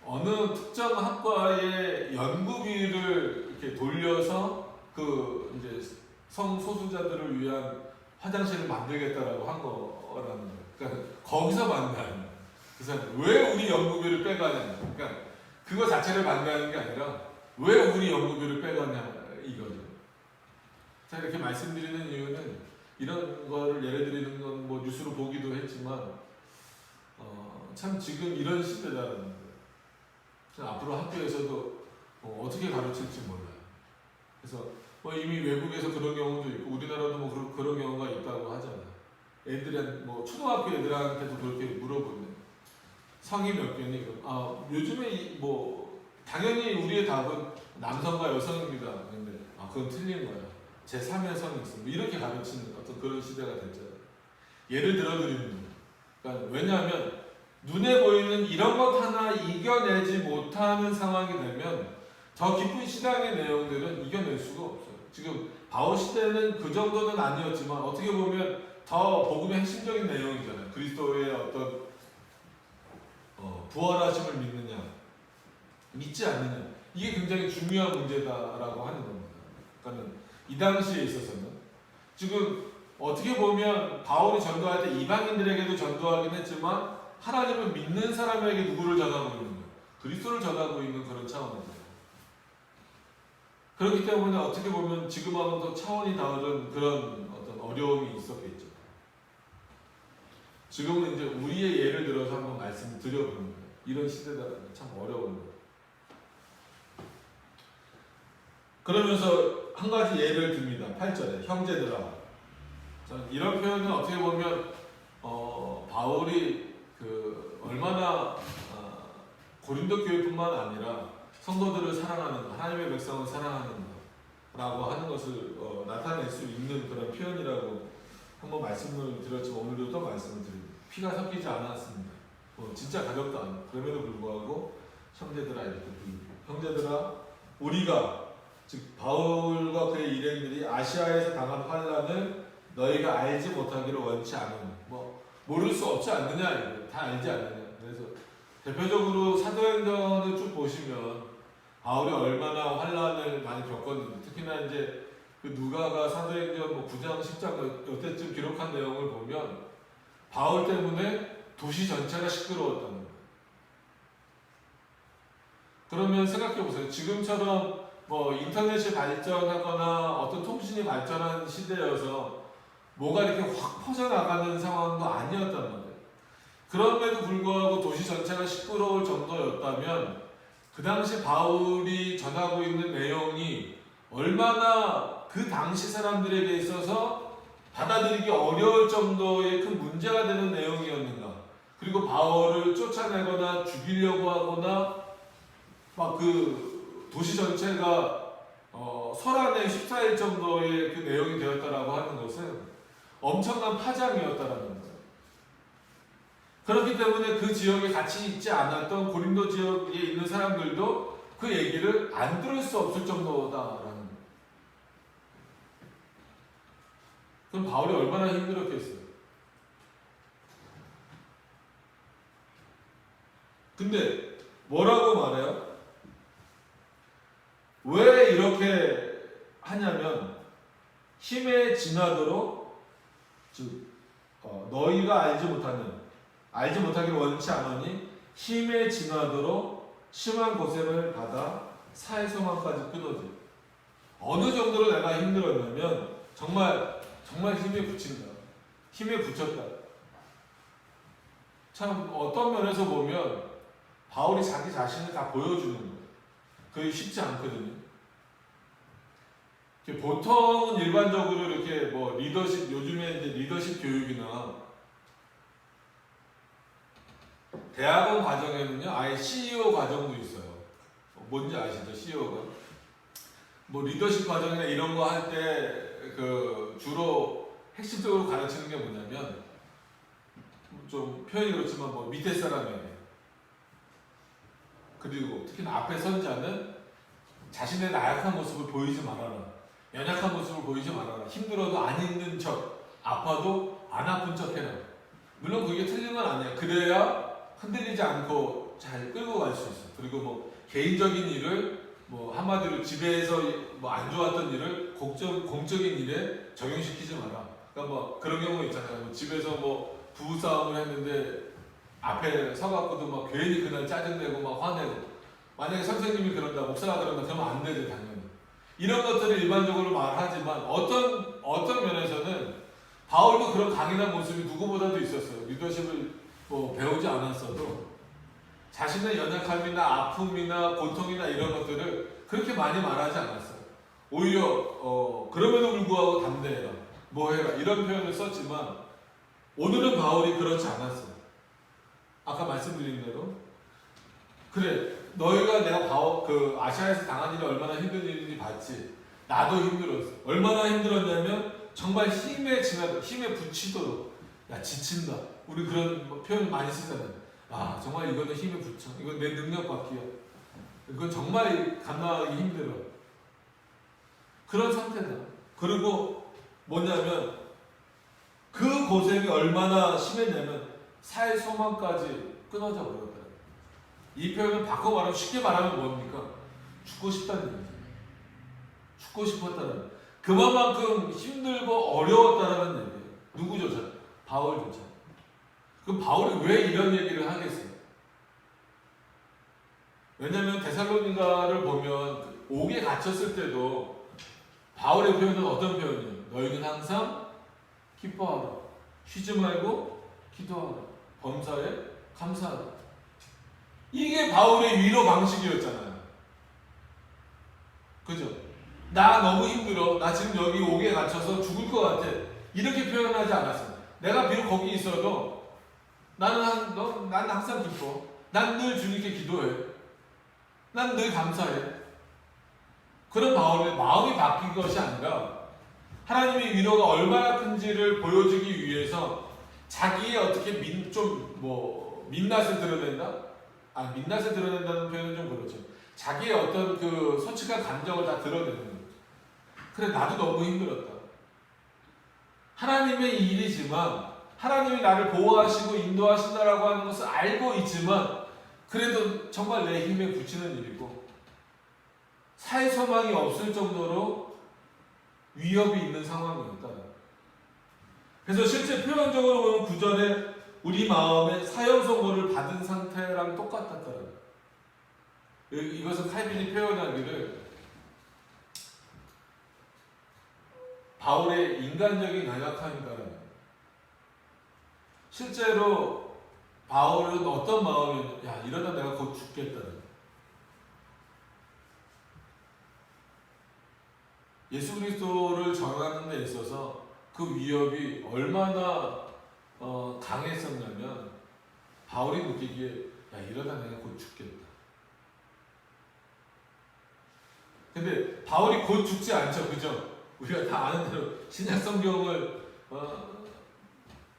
어느 특정 학과의 연구비를 이렇게 돌려서 그 이제 성소수자들을 위한 화장실을 만들겠다라고 한 거라는 거예요. 그러니까 거기서 만나는 그래서 왜 우리 연구비를 빼가냐. 그러니까 그거 자체를 반대하는 게 아니라 왜 우리 연구비를 빼가냐 이거죠. 제가 이렇게 말씀드리는 이유는 이런 거를 예를 드리는 건 뭐 뉴스로 보기도 했지만 참 지금 이런 시대라는 거예요. 앞으로 학교에서도 어떻게 가르칠지 몰라요. 그래서 뭐 이미 외국에서 그런 경우도 있고 우리나라도 뭐 그런 경우가 있다고 하잖아요. 애들한 뭐 초등학교 애들한테도 그렇게 물어보는 성이 몇 개니? 요즘에 뭐 당연히 우리의 답은 남성과 여성입니다. 근데 그건 틀린 거야. 제3의 성이 있어. 뭐 이렇게 가르치는 어떤 그런 시대가 됐잖아요. 예를 들어 드리는 거예요. 그러니까 왜냐하면 눈에 보이는 이런 것 하나 이겨내지 못하는 상황이 되면 더 깊은 신앙의 내용들은 이겨낼 수가 없어요. 지금 바울 시대는 그 정도는 아니었지만 어떻게 보면 더 복음의 핵심적인 내용이잖아요. 그리스도의 어떤 부활하심을 믿느냐, 믿지 않느냐. 이게 굉장히 중요한 문제다라고 하는 겁니다. 그러니까 이 당시에 있어서는 지금 어떻게 보면 바울이 전도할 때 이방인들에게도 전도하긴 했지만 하나님을 믿는 사람에게 누구를 전하고 있는 거예요? 그리스도를 전하고 있는 그런 차원이죠. 그렇기 때문에 어떻게 보면 지금하고는 더 차원이 다른 그런 어떤 어려움이 있었겠죠. 지금은 이제 우리의 예를 들어서 한번 말씀을 드려보는 거예요. 이런 시대다 참 어려운 거예요. 그러면서 한 가지 예를 듭니다. 8절에 형제들아. 이런 표현은 어떻게 보면 바울이 얼마나 고린도 교회뿐만 아니라 성도들을 사랑하는 것, 하나님의 백성을 사랑하는 것라고 하는 것을 나타낼 수 있는 그런 표현이라고 한번 말씀을 드렸지만 오늘도 또 말씀을 드립니다. 피가 섞이지 않았습니다. 진짜 가볍도 않아요. 그럼에도 불구하고 형제들아 이렇게 부릅니다. 형제들아 우리가 즉 바울과 그의 일행들이 아시아에서 당한 환난을 너희가 알지 못하기를 원치 않으니 모를 수 없지 않느냐 이거 다 알지 않느냐. 그래서 대표적으로 사도행전을 쭉 보시면 바울이 얼마나 환난을 많이 겪었는지 특히나 이제 그 누가가 사도행전 9장 10장 이때쯤 기록한 내용을 보면 바울 때문에 도시 전체가 시끄러웠다는 거예요. 그러면 생각해 보세요. 지금처럼 인터넷이 발전하거나 어떤 통신이 발전한 시대여서 뭐가 이렇게 확 퍼져나가는 상황도 아니었단 말이에요. 그럼에도 불구하고 도시 전체가 시끄러울 정도였다면 그 당시 바울이 전하고 있는 내용이 얼마나 그 당시 사람들에게 있어서 받아들이기 어려울 정도의 큰 문제가 되는 내용이었는가. 그리고 바울을 쫓아내거나 죽이려고 하거나 막 그 도시 전체가 설안에 휩싸일 정도의 그 내용이 되었다라고 하는 것은 엄청난 파장이었다라는 거예요. 그렇기 때문에 그 지역에 같이 있지 않았던 고린도 지역에 있는 사람들도 그 얘기를 안 들을 수 없을 정도다라는 거예요. 그럼 바울이 얼마나 힘들었겠어요. 근데 뭐라고 말해요? 왜 이렇게 하냐면 힘에 지나도록 즉 너희가 알지 못하기를 원치 않으니 힘에 지나도록 심한 고생을 받아 사회성화까지 끊어져. 어느 정도로 내가 힘들었냐면 정말 힘에 부친다. 힘에 부쳤다. 참 어떤 면에서 보면 바울이 자기 자신을 다 보여주는 거예요. 그게 쉽지 않거든요. 보통은 일반적으로 이렇게 리더십, 요즘에 이제 리더십 교육이나 대학원 과정에는요 아예 CEO 과정도 있어요. 뭔지 아시죠? CEO가 뭐 리더십 과정이나 이런 거 할 때 그 주로 핵심적으로 가르치는 게 뭐냐면 좀 표현이 그렇지만 뭐 밑에 사람에게 그리고 특히나 앞에 선 자는 자신의 나약한 모습을 보이지 말아라. 연약한 모습을 보이지 말아라. 힘들어도 안 힘든 척, 아파도 안 아픈 척 해라. 물론 그게 틀린 건 아니야. 그래야 흔들리지 않고 잘 끌고 갈 수 있어. 그리고 뭐 개인적인 일을 뭐 한마디로 집에서 뭐 안 좋았던 일을 공적인 일에 적용시키지 마라. 그러니까 뭐 그런 경우 있잖아요. 뭐 집에서 뭐 부부싸움을 했는데 앞에 서갖고도 막 괜히 그날 짜증내고 막 화내고 만약에 선생님이 그런다, 목사가 그런다 그러면 안 되죠 당연히. 이런 것들을 일반적으로 말하지만 어떤 면에서는 바울도 그런 강인한 모습이 누구보다도 있었어요. 리더십을 뭐 배우지 않았어도 자신의 연약함이나 아픔이나 고통이나 이런 것들을 그렇게 많이 말하지 않았어요. 오히려 그럼에도 불구하고 담대해라, 뭐 해라 이런 표현을 썼지만 오늘은 바울이 그렇지 않았어요. 아까 말씀드린 대로 그래 너희가 내가 그 아시아에서 당한 일이 얼마나 힘든 일인지 봤지. 나도 힘들었어. 얼마나 힘들었냐면 정말 힘에 부치도록 야 지친다. 우리 그런 표현 많이 쓰잖아요. 아 정말 이거는 힘에 부쳐. 이건 내 능력 밖이야. 이건 정말 감당하기 힘들어. 그런 상태다. 그리고 뭐냐면 그 고생이 얼마나 심했냐면 사회 소망까지 끊어져 버렸다. 이 표현을 바꿔 말하면 쉽게 말하면 뭡니까? 죽고 싶다는 얘기죠. 죽고 싶었다는 그만큼 힘들고 어려웠다는 얘기예요. 누구조차? 바울조차. 그럼 바울이 왜 이런 얘기를 하겠어요? 왜냐하면 데살로니가를 보면 옥에 갇혔을 때도 바울의 표현은 어떤 표현이에요? 너희는 항상 기뻐하라. 쉬지 말고 기도하라. 범사에 감사하라. 이게 바울의 위로 방식이었잖아요. 그죠? 나 너무 힘들어. 나 지금 여기 옥에 갇혀서 죽을 것 같아. 이렇게 표현하지 않았어요. 내가 비록 거기 있어도 난 항상 기뻐. 난 늘 주님께 기도해. 난 늘 감사해. 그런 바울의 마음이 바뀐 것이 아니라 하나님의 위로가 얼마나 큰지를 보여주기 위해서 자기의 어떻게 민낯을 드러낸다? 민낯을 드러낸다는 표현은 좀 그렇죠. 자기의 어떤 그 솔직한 감정을 다 드러내는 거죠. 그래 나도 너무 힘들었다. 하나님의 일이지만 하나님이 나를 보호하시고 인도하신다라고 하는 것을 알고 있지만 그래도 정말 내 힘에 부치는 일이고 사회 소망이 없을 정도로 위협이 있는 상황이었다. 그래서 실제 표현적으로 보면 구절에 우리 마음에 사형 선고를 받은 상태랑 똑같았다는 거예요. 이것은 칼빈이 표현하기를 바울의 인간적인 연약함이다라는 거예요. 실제로 바울은 어떤 마음이었냐? 야 이러다 내가 곧 죽겠다는 거예요. 예수 그리스도를 전하는 데 있어서 그 위협이 얼마나 강했었냐면 바울이 느끼기에 야 이러다 내가 곧 죽겠다. 근데 바울이 곧 죽지 않죠. 그죠? 우리가 다 아는 대로 신약 성경을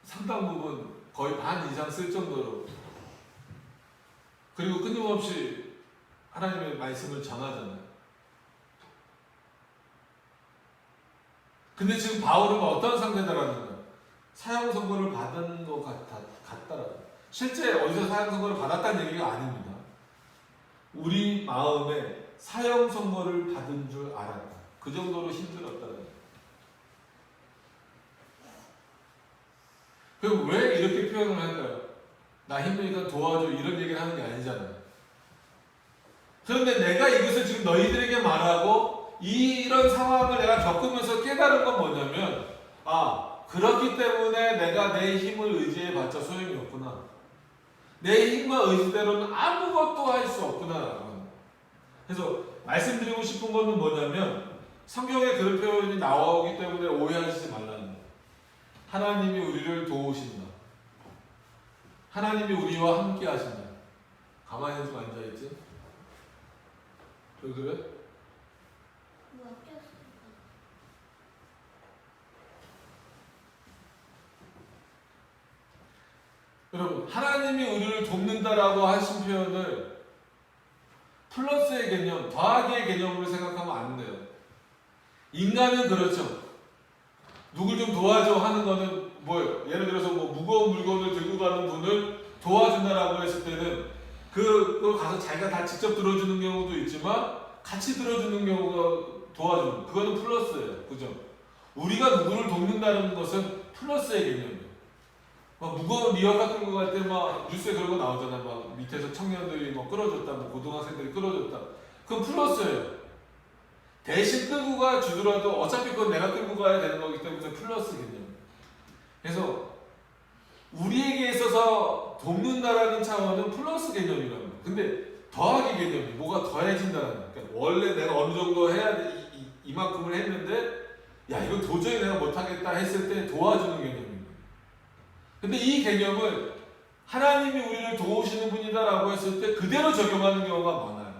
상당 부분 거의 반 이상 쓸 정도로 그리고 끊임없이 하나님의 말씀을 전하잖아요. 근데 지금 바울은 어떤 상태다라는 거예요? 사형 선고를 받은 것 같다라는 거예요. 실제 어디서 사형 선고를 받았다는 얘기가 아닙니다. 우리 마음에 사형 선고를 받은 줄 알았다. 그 정도로 힘들었다는 거예요. 그럼 왜 이렇게 표현을 할까요? 나 힘드니까 도와줘 이런 얘기를 하는 게 아니잖아요. 그런데 내가 이것을 지금 너희들에게 말하고 이런 상황을 내가 겪으면서 깨달은 건 뭐냐면 그렇기 때문에 내가 내 힘을 의지해봤자 소용이 없구나. 내 힘과 의지대로는 아무것도 할 수 없구나. 그래서 말씀드리고 싶은 것은 뭐냐면 성경에 그런 표현이 나오기 때문에 오해하시지 말라는 거예요. 하나님이 우리를 도우신다. 하나님이 우리와 함께 하신다. 가만히 좀 앉아있지? 왜 그래? 여러분, 하나님이 우리를 돕는다라고 하신 표현을 플러스의 개념, 더하기의 개념으로 생각하면 안 돼요. 인간은 그렇죠. 누굴 좀 도와줘 하는 거는 뭐예요? 예를 들어서 뭐 무거운 물건을 들고 가는 분을 도와준다라고 했을 때는 그걸 가서 자기가 다 직접 들어주는 경우도 있지만 같이 들어주는 경우가 도와주는, 그거는 플러스예요. 그죠? 우리가 누구를 돕는다는 것은 플러스의 개념이에요. 막 무거운 리어카 끌고 갈 때 막 뉴스에 그런 거 나오잖아요. 막 밑에서 청년들이 뭐 끌어줬다, 뭐 고등학생들이 끌어줬다. 그건 플러스예요. 대신 끌고 가 주더라도 어차피 그건 내가 끌고 가야 되는 거기 때문에 플러스 개념. 그래서 우리에게 있어서 돕는다라는 차원은 플러스 개념이라는 거예요. 근데 더하기 개념이 뭐가 더해진다는 거예요. 그러니까 원래 내가 어느 정도 해야 돼, 이만큼을 했는데 야 이거 도저히 내가 못하겠다 했을 때 도와주는 개념입니다. 근데 이 개념을 하나님이 우리를 도우시는 분이다라고 했을 때 그대로 적용하는 경우가 많아요.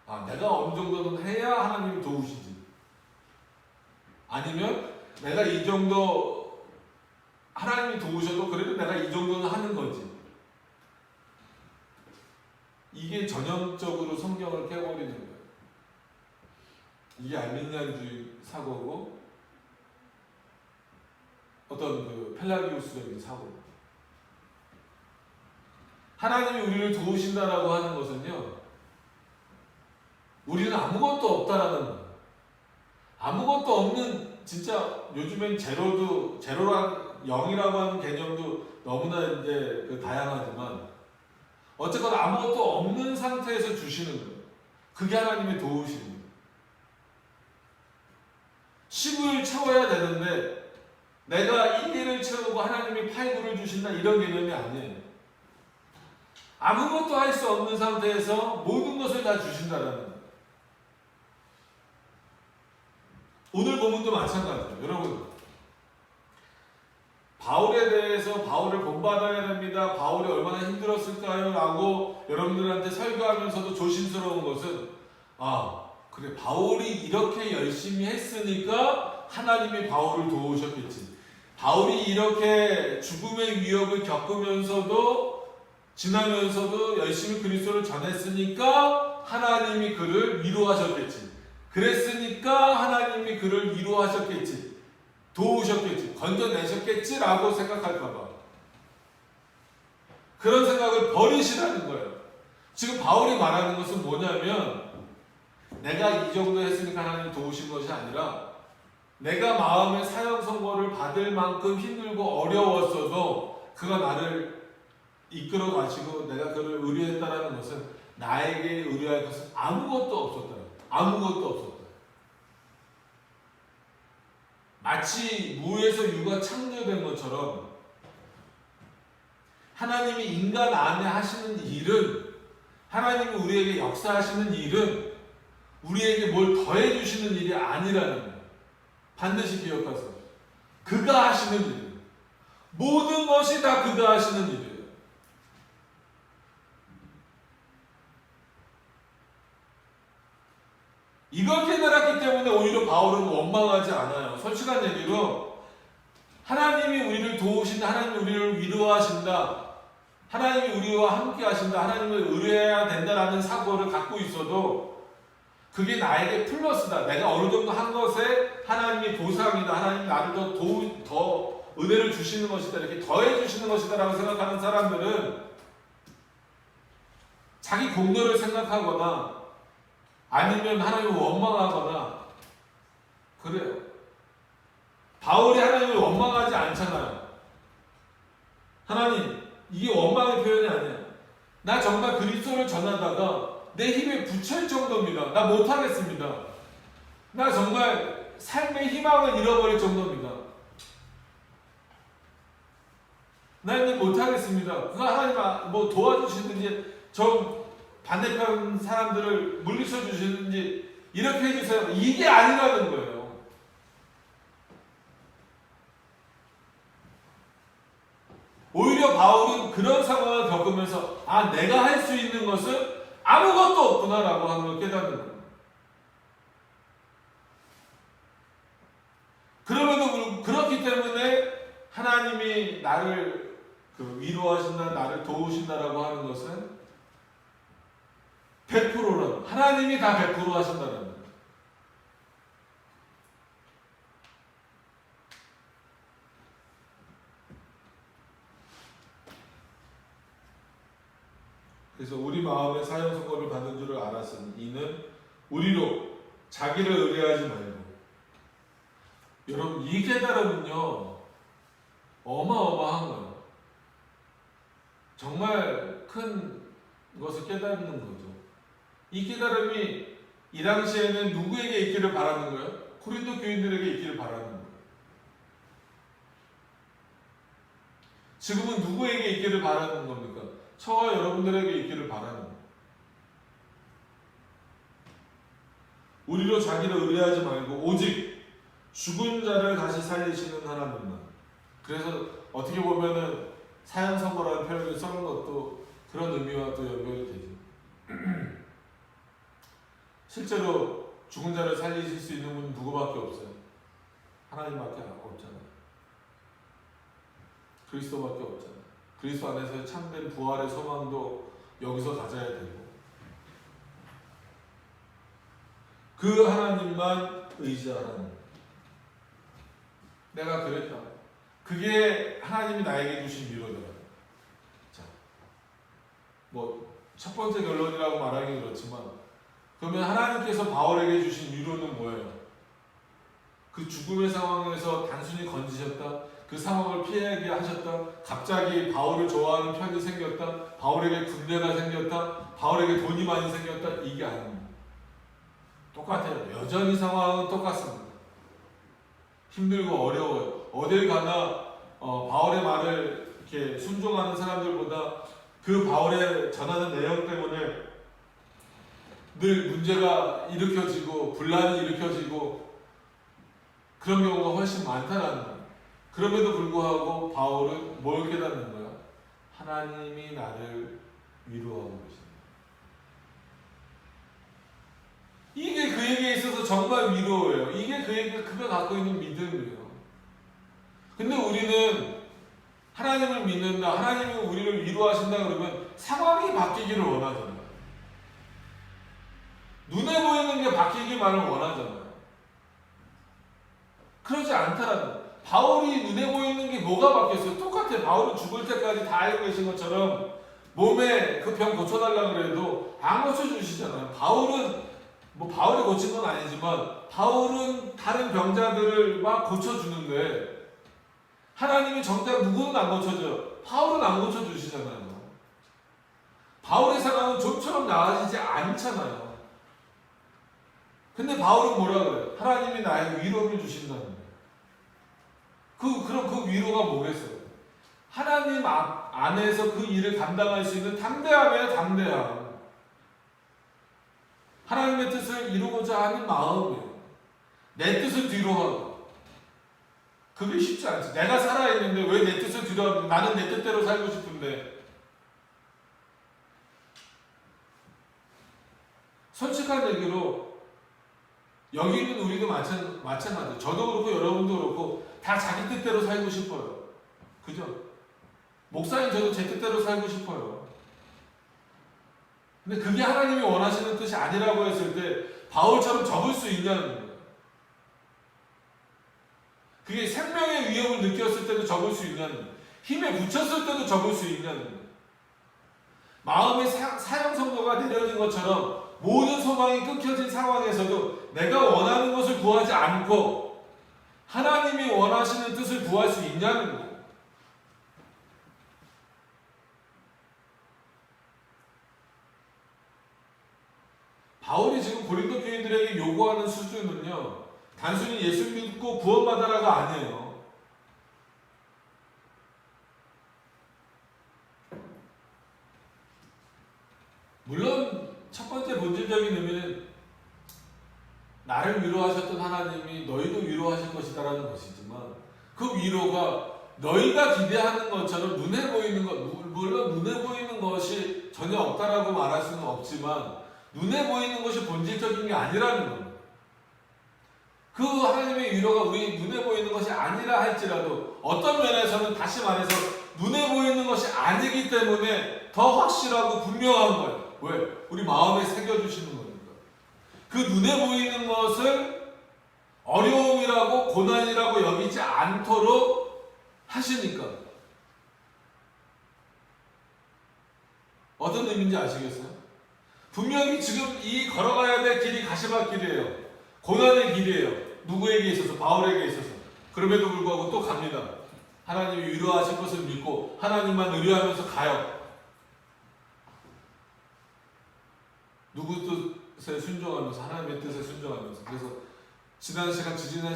아, 내가 어느 정도는 해야 하나님이 도우시지. 아니면 내가 이 정도 하나님이 도우셔도 그래도 내가 이 정도는 하는 거지. 이게 전형적으로 성경을 깨버리는 거예요. 이게 알미니안주의 사고고 어떤 그 펠라기우스적인 사고. 하나님이 우리를 도우신다라고 하는 것은요, 우리는 아무것도 없다라는 거예요. 아무것도 없는, 진짜 요즘엔 제로란 0이라고 하는 개념도 너무나 이제 그 다양하지만 어쨌건 아무것도 없는 상태에서 주시는 거예요. 그게 하나님의 도우시는 거예요. 19일 채워야 되는데 내가 1일을 채우고 하나님이 8, 9를 주신다 이런 개념이 아니에요. 아무것도 할 수 없는 상태에서 모든 것을 다 주신다라는 거예요. 오늘 본문도 마찬가지예요. 여러분, 바울에 대해서 바울을 본받아야 됩니다. 바울이 얼마나 힘들었을까요? 라고 여러분들한테 설교하면서도 조심스러운 것은 그래 바울이 이렇게 열심히 했으니까 하나님이 바울을 도우셨겠지. 바울이 이렇게 죽음의 위협을 겪으면서도 지나면서도 열심히 그리스도를 전했으니까 하나님이 그를 위로하셨겠지. 그랬으니까 하나님이 그를 위로하셨겠지. 도우셨겠지. 건져내셨겠지라고 생각할까봐. 그런 생각을 버리시라는 거예요. 지금 바울이 말하는 것은 뭐냐면 내가 이 정도 했으니까 하나님이 도우신 것이 아니라 내가 마음의 사형 선고를 받을 만큼 힘들고 어려웠어도 그가 나를 이끌어 가시고 내가 그를 의뢰했다라는 것은 나에게 의뢰할 것은 아무것도 없었다. 아무것도 없었다. 마치 무에서 유가 창조된 것처럼 하나님이 인간 안에 하시는 일은, 하나님이 우리에게 역사하시는 일은 우리에게 뭘 더해주시는 일이 아니라는 거예요. 반드시 기억하세요. 그가 하시는 일이에요. 모든 것이 다 그가 하시는 일이에요. 이걸 깨달았기 때문에 오히려 바울은 원망하지 않아요. 솔직한 얘기로 하나님이 우리를 도우신다, 하나님이 우리를 위로하신다, 하나님이 우리와 함께 하신다, 하나님을 의뢰해야 된다라는 사고를 갖고 있어도 그게 나에게 플러스다. 내가 어느 정도 한 것에 하나님이 보상이다. 하나님이 나를 더 은혜를 주시는 것이다. 이렇게 더해 주시는 것이다 라고 생각하는 사람들은 자기 공로를 생각하거나 아니면 하나님을 원망하거나 그래요. 바울이 하나님을 원망하지 않잖아요. 하나님, 이게 원망의 표현이 아니야. 나 정말 그리스도를 전하다가 내 힘에 부칠 정도입니다. 나 못하겠습니다. 나 정말 삶의 희망을 잃어버릴 정도입니다. 나 이제 못하겠습니다. 그거 하나님 뭐 도와주시든지 저 반대편 사람들을 물리쳐 주시든지 이렇게 해주세요. 이게 아니라는 거예요. 오히려 바울은 그런 상황을 겪으면서 내가 할 수 있는 것은 아무것도 없구나라고 하는 걸 깨닫는 거예요. 그렇기 때문에 하나님이 나를 위로하신다, 나를 도우신다라고 하는 것은 100%는 하나님이 다 100% 하신다는 거예요. 그래서 우리 마음에 사형 선고를 받은 줄을 알았으니 이는 우리로 자기를 의뢰하지 말고. 여러분, 이 깨달음은요 어마어마한 거예요. 정말 큰 것을 깨닫는 거죠. 이 깨달음이 이 당시에는 누구에게 있기를 바라는 거예요? 고린도 교인들에게 있기를 바라는 거예요. 지금은 누구에게 있기를 바라는 겁니까? 저와 여러분들에게 있기를 바라는 거예요. 우리로 자기를 의뢰하지 말고 오직 죽은 자를 다시 살리시는 하나님만. 그래서 어떻게 보면은 사형 선고라는 표현을 써는 것도 그런 의미와 또 연결이 되죠. 실제로 죽은 자를 살리실 수 있는 분은 누구밖에 없어요. 하나님밖에 없잖아요. 그리스도밖에 없잖아요. 그리스도 안에서 참된 부활의 소망도 여기서 가져야 되고, 그 하나님만 의지하라는 거예요. 내가 그랬다. 그게 하나님이 나에게 주신 위로더라. 자, 첫 번째 결론이라고 말하기 그렇지만, 그러면 하나님께서 바울에게 주신 위로는 뭐예요? 그 죽음의 상황에서 단순히 건지셨다, 그 상황을 피하게 하셨다, 갑자기 바울을 좋아하는 편이 생겼다, 바울에게 군대가 생겼다, 바울에게 돈이 많이 생겼다, 이게 아닙니다. 똑같아요. 여전히 상황은 똑같습니다. 힘들고 어려워요. 어딜 가나 바울의 말을 이렇게 순종하는 사람들보다 그 바울의 전하는 내용 때문에 늘 문제가 일으켜지고 분란이 일으켜지고 그런 경우가 훨씬 많다라는 거예요. 그럼에도 불구하고 바울은 뭘 깨닫는 거야? 하나님이 나를 위로하고 계신다. 이게 그에게 있어서 정말 위로예요. 이게 그가 갖고 있는 믿음이에요. 근데 우리는 하나님을 믿는다, 하나님이 우리를 위로하신다 그러면 상황이 바뀌기를 원하잖아요. 눈에 보이는 게 바뀌기만을 원하잖아요. 그러지 않다라는 거예요. 바울이 눈에 보이는 게 뭐가 바뀌었어요? 똑같아요. 바울은 죽을 때까지 다 알고 계신 것처럼 몸에 그 병 고쳐달라고 그래도 안 고쳐주시잖아요. 바울이 고친 건 아니지만 바울은 다른 병자들을 막 고쳐주는데 하나님이 정작 누구는 안 고쳐줘요. 바울은 안 고쳐주시잖아요. 바울의 상황은 좀처럼 나아지지 않잖아요. 근데 바울은 뭐라 그래요? 하나님이 나에게 위로를 주신다는 거예요. 그럼 그 위로가 뭐겠어요? 하나님 안에서 그 일을 감당할 수 있는 담대함이에요, 담대함. 하나님의 뜻을 이루고자 하는 마음이에요. 내 뜻을 뒤로 하고. 그게 쉽지 않지. 내가 살아있는데 왜 내 뜻을 뒤로 하고, 나는 내 뜻대로 살고 싶은데. 솔직한 얘기로 여기 있는 우리도 마찬가지예요. 저도 그렇고 여러분도 그렇고 다 자기 뜻대로 살고 싶어요. 그죠? 목사님 저도 제 뜻대로 살고 싶어요. 근데 그게 하나님이 원하시는 뜻이 아니라고 했을 때 바울처럼 접을 수 있냐는 거예요. 그게 생명의 위협을 느꼈을 때도 접을 수 있냐는 거예요. 힘에 부쳤을 때도 접을 수 있냐는 거예요. 마음의 사형 선고가 내려진 것처럼 모든 소망이 끊겨진 상황에서도 내가 원하는 것을 구하지 않고 하나님이 원하시는 뜻을 구할 수 있냐는 거예요. 바울이 지금 고린도 교인들에게 요구하는 수준은요, 단순히 예수 믿고 구원받아라가 아니에요. 물론 첫 번째 본질적인 의미는 나를 위로하셨던 하나님이 너희도 위로하실 것이다라는 것이지만 그 위로가 너희가 기대하는 것처럼 눈에 보이는 것, 물론 눈에 보이는 것이 전혀 없다라고 말할 수는 없지만 눈에 보이는 것이 본질적인 게 아니라는 겁니다. 그 하나님의 위로가 우리 눈에 보이는 것이 아니라 할지라도 어떤 면에서는 다시 말해서 눈에 보이는 것이 아니기 때문에 더 확실하고 분명한 거예요. 왜? 우리 마음에 새겨주시는 거니까. 그 눈에 보이는 것을 어려움이라고 고난이라고 여기지 않도록 하시니까. 어떤 의미인지 아시겠어요? 분명히 지금 이 걸어가야 될 길이 가시밭길이에요. 고난의 길이에요. 누구에게 있어서? 바울에게 있어서. 그럼에도 불구하고 또 갑니다. 하나님이 위로하실 것을 믿고 하나님만 의뢰하면서 가요. 누구 뜻에 순종하면서, 하나님의 뜻에 순종하면서. 그래서 지난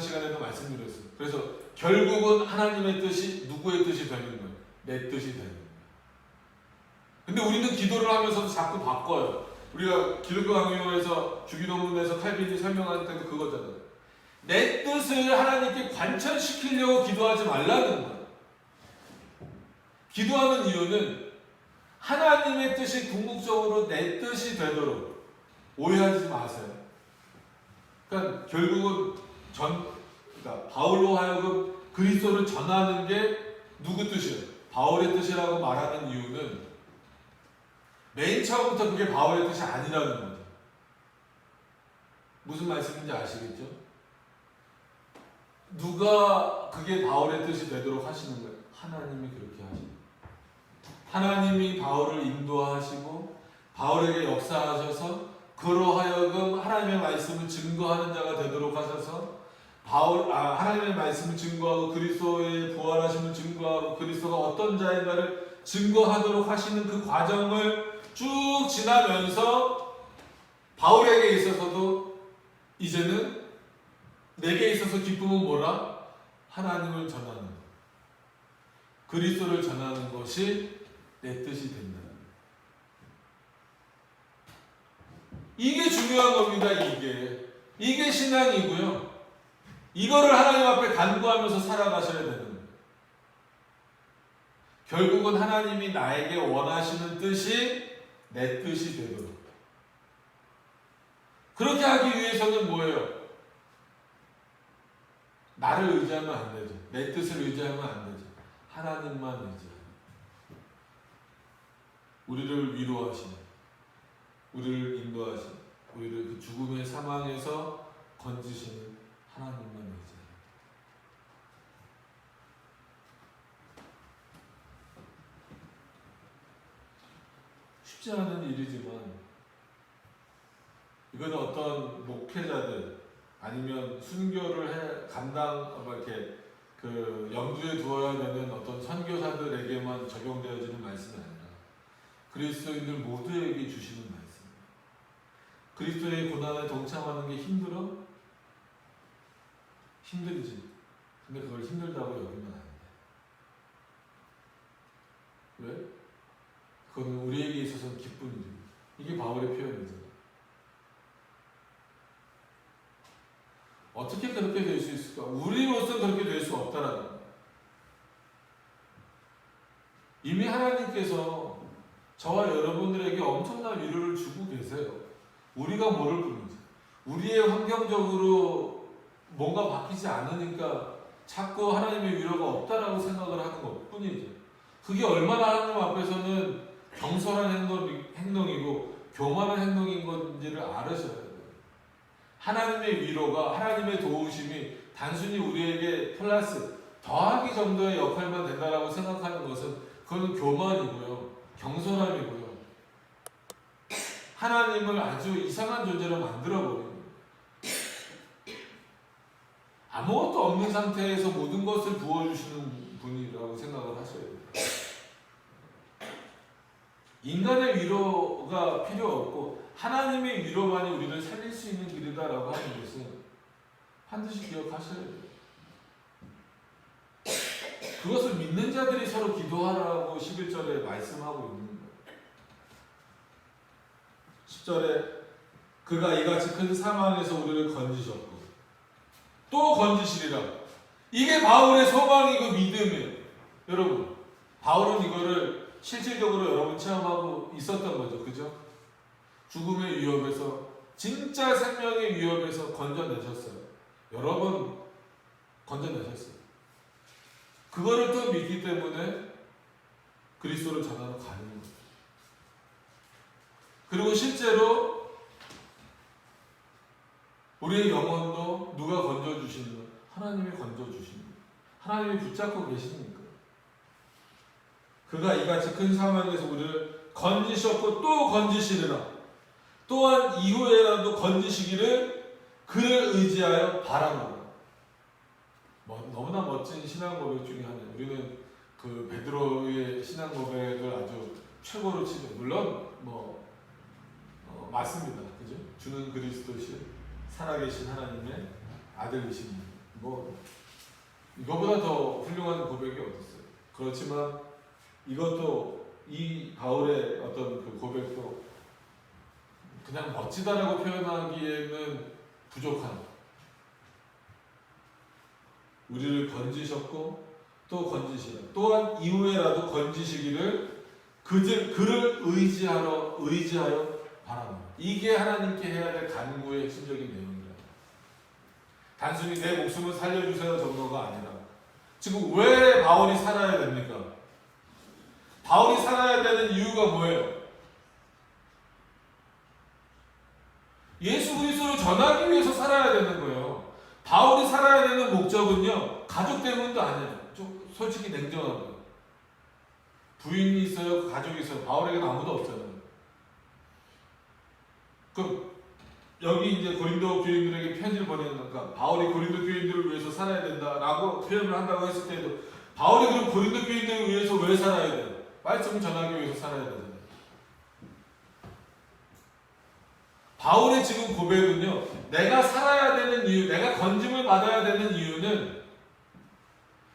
시간에도 말씀드렸어요. 그래서 결국은 하나님의 뜻이 누구의 뜻이 되는 거예요? 내 뜻이 되는 거예요. 근데 우리는 기도를 하면서도 자꾸 바꿔요. 우리가 기독교 강요에서 주기도문에서 칼빈이 설명할 때도 그거잖아요. 내 뜻을 하나님께 관철시키려고 기도하지 말라는 거예요. 기도하는 이유는 하나님의 뜻이 궁극적으로 내 뜻이 되도록. 오해하지 마세요. 그러니까 결국은 그러니까 바울로 하여금 그리스도를 전하는 게 누구 뜻이에요? 바울의 뜻이라고 말하는 이유는 맨 처음부터 그게 바울의 뜻이 아니라는 거죠. 무슨 말씀인지 아시겠죠? 누가 그게 바울의 뜻이 되도록 하시는 거예요? 하나님이 그렇게 하시는 거예요. 하나님이 바울을 인도하시고 바울에게 역사하셔서 그로 하여금 하나님의 말씀을 증거하는 자가 되도록 하셔서 하나님의 말씀을 증거하고 그리스도의 부활하심을 증거하고 그리스도가 어떤 자인가를 증거하도록 하시는 그 과정을 쭉 지나면서 바울에게 있어서도 이제는 내게 있어서 기쁨은 뭐라? 하나님을 전하는 것. 그리스도를 전하는 것이 내 뜻이 된다. 이게 중요한 겁니다. 이게 신앙이고요. 이거를 하나님 앞에 간구하면서 살아가셔야 되는 거예요. 결국은 하나님이 나에게 원하시는 뜻이 내 뜻이 되도록. 그렇게 하기 위해서는 뭐예요? 나를 의지하면 안 되죠. 내 뜻을 의지하면 안 되죠. 하나님만 의지하는. 우리를 위로하시는, 우리를 인도하시는, 우리를 그 죽음의 사망에서 건지시는 하나님만 의지하는. 쉽지 않은 일이지만 이거는 어떤 목회자들 아니면 순교를 이렇게 그 염두에 두어야 되는 어떤 선교사들에게만 적용되어지는 말씀이 아니라 그리스도인들 모두에게 주시는 말씀입니다. 그리스도의 고난에 동참하는 게 힘들어? 힘들지. 근데 그걸 힘들다고 여기면 안 돼. 왜? 그거는 우리에게 있어서는 기쁜 일이에요. 이게 바울의 표현이죠. 어떻게 그렇게 될 수 있을까? 우리로서는 그렇게 될 수 없다라는 거예요. 이미 하나님께서 저와 여러분들에게 엄청난 위로를 주고 계세요. 우리가 모를 뿐이죠. 우리의 환경적으로 뭔가 바뀌지 않으니까 자꾸 하나님의 위로가 없다라고 생각을 하는 것 뿐이죠. 그게 얼마나 하나님 앞에서는 경솔한 행동이고 교만한 행동인 건지를 알으셔야 돼요. 하나님의 위로가, 하나님의 도우심이 단순히 우리에게 플러스 더하기 정도의 역할만 된다라고 생각하는 것은 그건 교만이고요. 경솔함이고요. 하나님을 아주 이상한 존재로 만들어버리는 거예요. 아무것도 없는 상태에서 모든 것을 부어주시는 분이라고 생각을 하셔야 돼요. 인간의 위로가 필요 없고 하나님의 위로만이 우리를 살릴 수 있는 길이다라고 하는 것은 반드시 기억하셔야 돼요. 그것을 믿는 자들이 서로 기도하라고 11절에 말씀하고 있는 거예요. 10절에 그가 이같이 큰 사망에서 우리를 건지셨고 또 건지시리라. 이게 바울의 소망이고 믿음이에요. 여러분, 바울은 이거를 실질적으로 여러분 체험하고 있었던 거죠. 그죠? 죽음의 위협에서, 진짜 생명의 위협에서 건져내셨어요. 여러 번 건져내셨어요. 그거를 또 믿기 때문에 그리스도를 전하러 가는 거예요. 그리고 실제로 우리의 영혼도 누가 건져주시는 거예요? 하나님이 건져주시는 거예요. 하나님이 붙잡고 계시니까. 그가 이같이 큰 사망에서 우리를 건지셨고 또 건지시리라. 또한 이후에라도 건지시기를 그를 의지하여 바라노라. 너무나 멋진 신앙 고백 중에 하나예요. 우리는 그 베드로의 신앙 고백을 아주 최고로 치죠. 물론 맞습니다. 그죠? 주는 그리스도시 살아계신 하나님의 아들이신 이거보다 더 훌륭한 고백이 어디 있어요? 그렇지만 이것도 이 바울의 어떤 그 고백도 그냥 멋지다라고 표현하기에는 부족한, 우리를 건지셨고 또 건지시라. 또한 이후에라도 건지시기를 그를 의지하여 바랍니다. 이게 하나님께 해야 될 간구의 핵심적인 내용이다. 단순히 내 목숨을 살려주세요 정도가 아니라, 지금 왜 바울이 살아야 됩니까? 바울이 살아야 되는 이유가 뭐예요? 예수 그리스도를 전하기 위해서 살아야 되는 거예요. 바울이 살아야 되는 목적은요, 가족 때문도 아니에요. 좀 솔직히 냉정하고요. 부인이 있어요, 가족이 있어요. 바울에게는 아무도 없잖아요. 그럼 여기 이제 고린도 교인들에게 편지를 보내는 거니까 바울이 고린도 교인들을 위해서 살아야 된다라고 표현을 한다고 했을 때도, 바울이 그럼 고린도 교인들을 위해서 왜 살아야 돼요? 말씀을 전하기 위해서 살아야 되잖아요. 바울의 지금 고백은요, 내가 살아야 되는 이유, 내가 건짐을 받아야 되는 이유는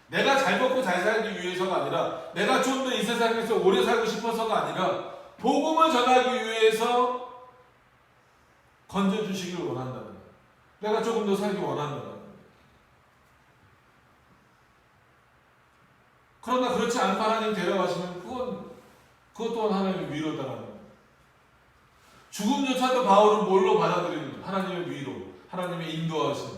내가 잘 먹고 잘 살기 위해서가 아니라, 내가 좀 더 이 세상에서 오래 살고 싶어서가 아니라, 복음을 전하기 위해서 건져주시길 원한다는 거예요. 내가 조금 더 살기 원한다는 거예요. 그러나 그렇지 않고 하나님 데려가시면 그것 또한 하나님의 위로다라는 거예요. 죽음조차도 바울은 뭘로 받아들이는 거예요? 하나님의 위로, 하나님의 인도하심.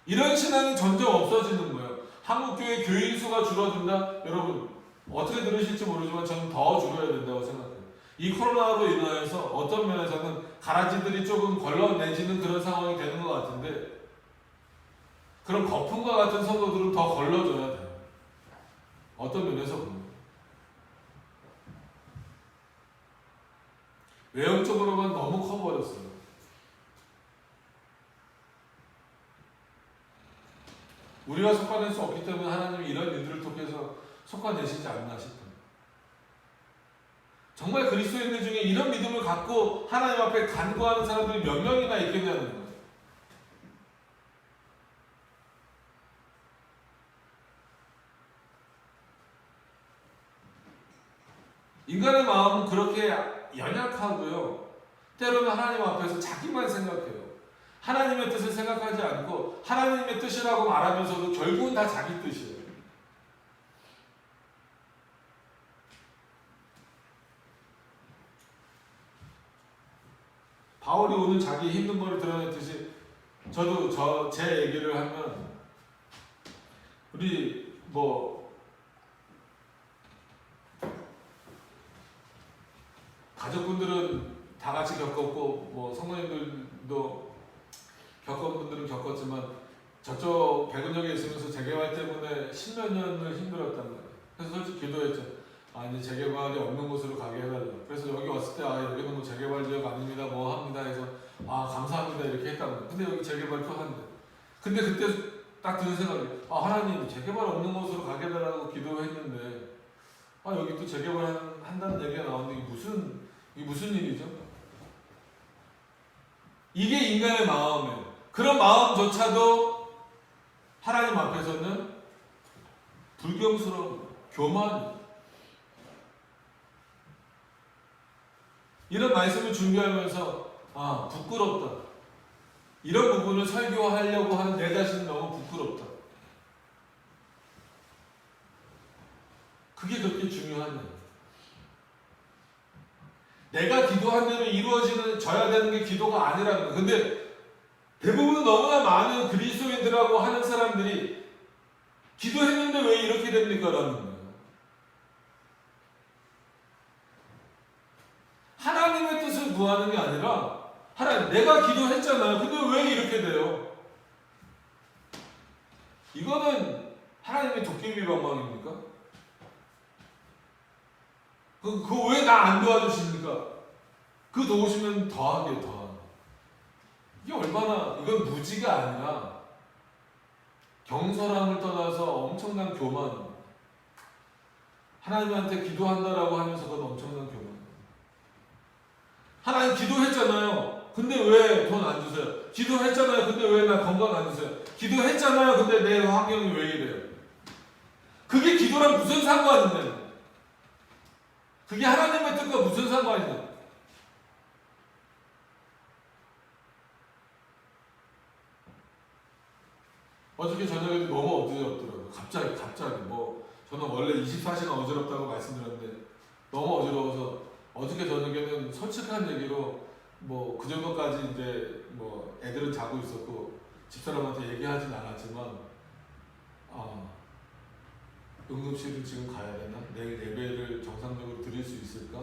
이런 신앙이 점점 없어지는 거예요. 한국교회 교인 수가 줄어든다? 여러분 어떻게 들으실지 모르지만 저는 더 줄어야 된다고 생각해요. 이 코로나로 인하여서 어떤 면에서는 가라지들이 조금 걸러내지는 그런 상황이 되는 것 같은데, 그런 거품과 같은 성도들은 더 걸러줘야 돼요. 어떤 면에서 보면 외형적으로만 너무 커버렸어요. 우리가 속아낼 수 없기 때문에 하나님이 이런 일들을 통해서 속아내시지 않나 싶어요. 정말 그리스도인들 중에 이런 믿음을 갖고 하나님 앞에 간구하는 사람들이 몇 명이나 있겠냐는 거예요. 인간의 마음은 그렇게 연약하고요. 때로는 하나님 앞에서 자기만 생각해요. 하나님의 뜻을 생각하지 않고 하나님의 뜻이라고 말하면서도 결국은 다 자기 뜻이에요. 바울이 오늘 자기 힘든 거를 드러냈듯이, 저도 제 얘기를 하면, 우리 가족분들은 다 같이 겪었고, 성도님들도 겪은 분들은 겪었지만, 저쪽 백은역에 있으면서 재개발 때문에 10몇 년을 힘들었단 말이에요. 그래서 솔직히 기도했죠. 이제 재개발이 없는 곳으로 가게 해달라고. 그래서 여기 왔을 때, 여기는 재개발 지역 아닙니다, 합니다 해서, 감사합니다 이렇게 했단 말이에요. 근데 여기 재개발 또 한대. 근데 그때 딱 드는 생각이, 하나님 재개발 없는 곳으로 가게 해달라고 기도했는데, 여기 또 재개발 한다는 얘기가 나오는데 이게 무슨 일이죠? 이게 인간의 마음이에요. 그런 마음조차도 하나님 앞에서는 불경스러운 교만이에요. 이런 말씀을 준비하면서 부끄럽다. 이런 부분을 설교하려고 하는 내 자신은 너무 부끄럽다. 그게 그렇게 중요하냐. 내가 기도한 대로 이루어져야 되는 게 기도가 아니라는 거야. 근데 대부분 너무나 많은 그리스도인들하고 하는 사람들이 기도했는데 왜 이렇게 됩니까? 라는 거예요. 하나님의 뜻을 구하는 게 아니라 하나님 내가 기도했잖아요. 근데 왜 이렇게 돼요? 이거는 하나님의 도깨비 방망입니까? 그거 왜 나 안 도와주십니까? 그 도우시면 더하게 더하게. 이게 얼마나, 이건 무지가 아니라 경솔함을 떠나서 엄청난 교만. 하나님한테 기도한다라고 하면서 그건 엄청난 교만. 하나님 기도했잖아요. 근데 왜 돈 안 주세요? 기도했잖아요. 근데 왜 나 건강 안 주세요? 기도했잖아요. 근데 내 환경이 왜 이래요? 그게 기도랑 무슨 상관이냐? 그게 하나님의 뜻과 무슨 상관이냐? 어저께 저녁에도 너무 어지럽더라고요. 갑자기 저는 원래 24시간 어지럽다고 말씀드렸는데 너무 어지러워서 어저께 저녁에는 솔직한 얘기로 그 정도까지 이제 애들은 자고 있었고 집사람한테 얘기하진 않았지만 응급실을 지금 가야 되나? 내일 예배를 정상적으로 드릴 수 있을까?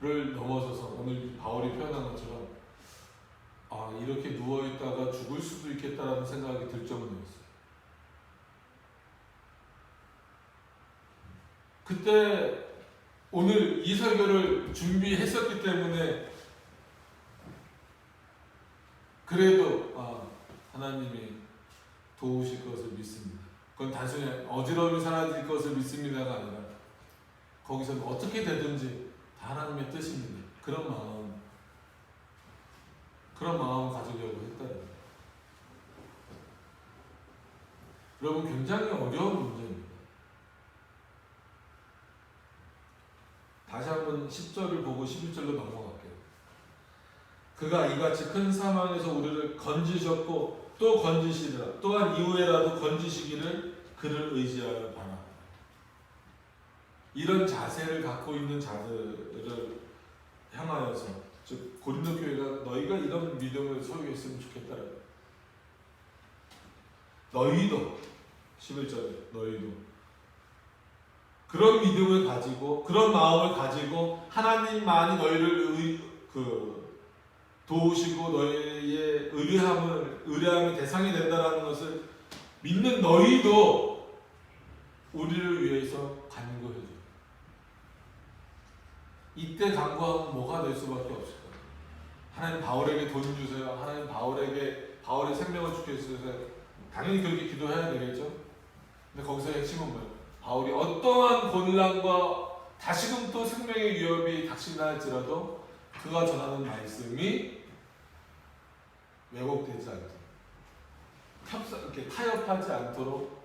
를 넘어서서 오늘 바울이 표현한 것처럼 이렇게 누워있다가 죽을 수도 있겠다라는 생각이 들 정도였어요. 그때 오늘 이 설교를 준비했었기 때문에 그래도 하나님이 도우실 것을 믿습니다. 그건 단순히 어지러움이 사라질 것을 믿습니다가 아니라 거기서는 어떻게 되든지 다 하나님의 뜻입니다. 그런 마음을 가지려고 했다는 거예요. 여러분 굉장히 어려운 문제입니다. 다시 한번 10절을 보고 11절로 넘어갈게요. 그가 이같이 큰 사망에서 우리를 건지셨고 또 건지시리라. 또한 이후에라도 건지시기를 그를 의지하여 바라. 이런 자세를 갖고 있는 자들을 향하여서 즉 고린도 교회가 너희가 이런 믿음을 소유했으면 좋겠다라고. 너희도 11절에 너희도 그런 믿음을 가지고 그런 마음을 가지고 하나님만이 너희를 도우시고 너희의 의뢰함의 대상이 된다라는 것을 믿는 너희도 우리를 위해서 간구해줘. 이때 간구하면 뭐가 될 수밖에 없을까? 하나님 바울에게 돈 주세요. 하나님 바울의 생명을 주게 해주세요. 당연히 그렇게 기도해야 되겠죠. 근데 거기서 핵심은 뭐예요? 바울이 어떠한 곤란과 다시금 또 생명의 위협이 닥친다 할지라도 그가 전하는 말씀이 왜곡되지 않도록 이렇게 타협하지 않도록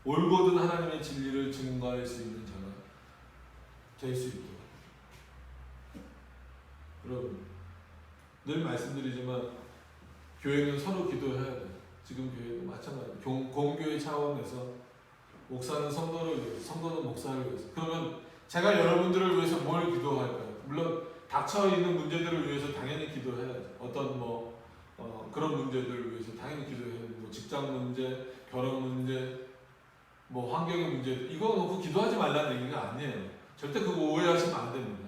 올곧은 하나님의 진리를 증거할 수 있는 자가 될 수 있도록. 여러분 늘 말씀드리지만 교회는 서로 기도해야 돼요. 지금 교회도 마찬가지예요. 공교회 차원에서 목사는 성도를 위해서, 성도는 목사를 위해서. 그러면 제가 여러분들을 위해서 뭘 기도할까요? 물론 닥쳐있는 문제들을 위해서 당연히 기도해야죠. 어떤 그런 문제들을 위해서 당연히 기도해야죠. 직장 문제, 결혼 문제, 환경의 문제, 이거 놓고 기도하지 말라는 얘기가 아니에요. 절대 그거 오해하시면 안 됩니다.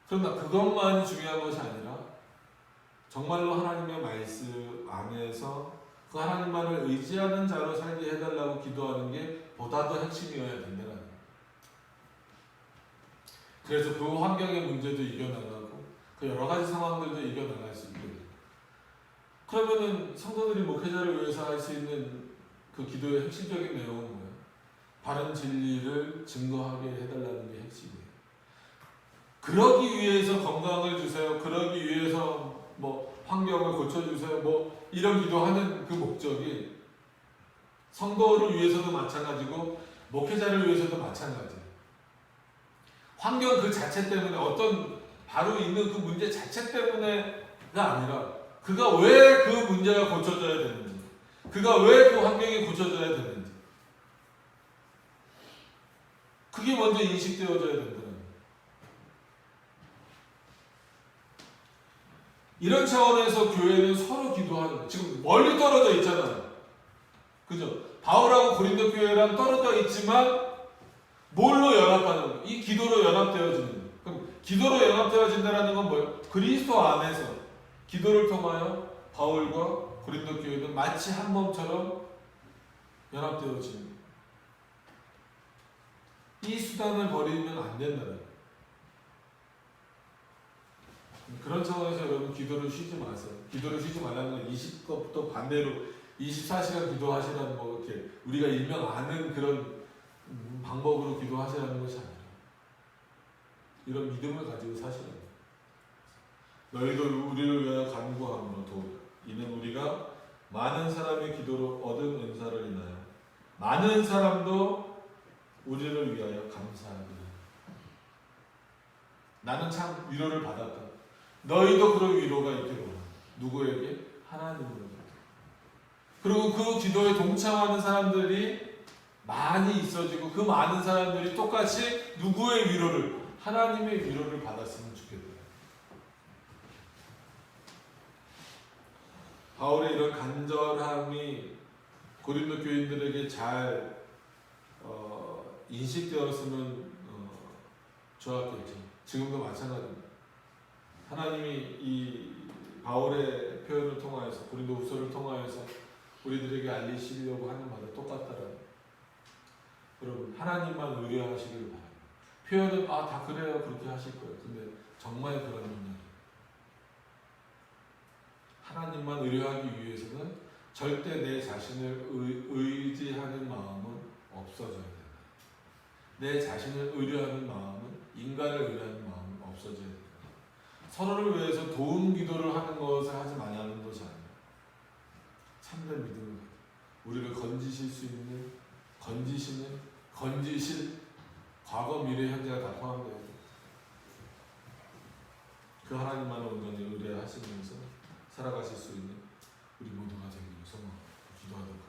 그러나 그것만이 중요한 것이 아니라 정말로 하나님의 말씀 안에서 그 하나님만을 의지하는 자로 살게 해달라고 기도하는 게 보다 더 핵심이어야 된다는 거예요. 그래서 그 환경의 문제도 이겨나가고 그 여러 가지 상황들도 이겨나갈 수 있게 돼요. 그러면은 성도들이 목회자를 위해서 할 수 있는 그 기도의 핵심적인 내용은 뭐예요? 바른 진리를 증거하게 해달라는 게 핵심이에요. 그러기 위해서 건강을 주세요. 그러기 위해서 환경을 고쳐주세요. 이런 기도하는 그 목적이 성도를 위해서도 마찬가지고 목회자를 위해서도 마찬가지예요. 환경 그 자체 때문에 어떤 바로 있는 그 문제 자체 때문에 아니라 그가 왜 그 문제가 고쳐져야 되는지, 그가 왜 그 환경이 고쳐져야 되는지, 그게 먼저 인식되어져야 된다는 거예요. 이런 차원에서 교회는 서로 기도하는 거예요. 지금 멀리 떨어져 있잖아요. 그죠? 바울하고 고린도 교회랑 떨어져 있지만 뭘로 연합하는 거예요? 이 기도로 연합되어지는 거예요. 그럼 기도로 연합되어진다는 건 뭐예요? 그리스도 안에서 기도를 통하여 바울과 고린도 교회는 마치 한 몸처럼 연합되어지는 거예요. 이 수단을 버리면 안 된다는 거예요. 그런 차원에서 여러분 기도를 쉬지 마세요. 기도를 쉬지 말라는 건 20것부터 반대로 24시간 기도하시라는 뭐 이렇게 우리가 일명 아는 그런 방법으로 기도하시라는 것이 아니라 이런 믿음을 가지고 사시라는 거예요. 너희도 우리를 위하여 간구함으로 도우라. 이는 우리가 많은 사람의 기도로 얻은 은사를 인하여 많은 사람도 우리를 위하여 감사하리라. 나는 참 위로를 받았다. 너희도 그런 위로가 있기를 원한다. 누구에게? 하나님으로부터. 그리고 그 기도에 동참하는 사람들이 많이 있어지고 그 많은 사람들이 똑같이 누구의 위로를? 하나님의 위로를 받았으면 좋겠다. 바울의 이런 간절함이 고린도 교인들에게 잘 인식되었으면 좋았겠죠. 지금도 마찬가지입니다. 하나님이 이 바울의 표현을 통하여서 고린도 후서를 통하여서 우리들에게 알리시려고 하는 말은 똑같다라는. 여러분 하나님만 의뢰하시길 바랍니다. 표현은 다 그래요 그렇게 하실 거예요. 근데 정말 그런 문제예요. 하나님만 의뢰하기 위해서는 절대 내 자신을 의지하는 마음은 없어져야 된다. 내 자신을 의뢰하는 마음은 인간을 의뢰하는 마음은 없어져야 된다. 서로를 위해서 도움 기도를 하는 것을 하지 마냐는 것이 아니라 참된 믿음을 우리를 건지실 수 있는 건지실 과거 미래 현재가 다 포함되어 있다. 그 하나님만을 온전히 의뢰하시면서 살아가실 수 있는 우리 모두가 되기를 소망하고 기도하도록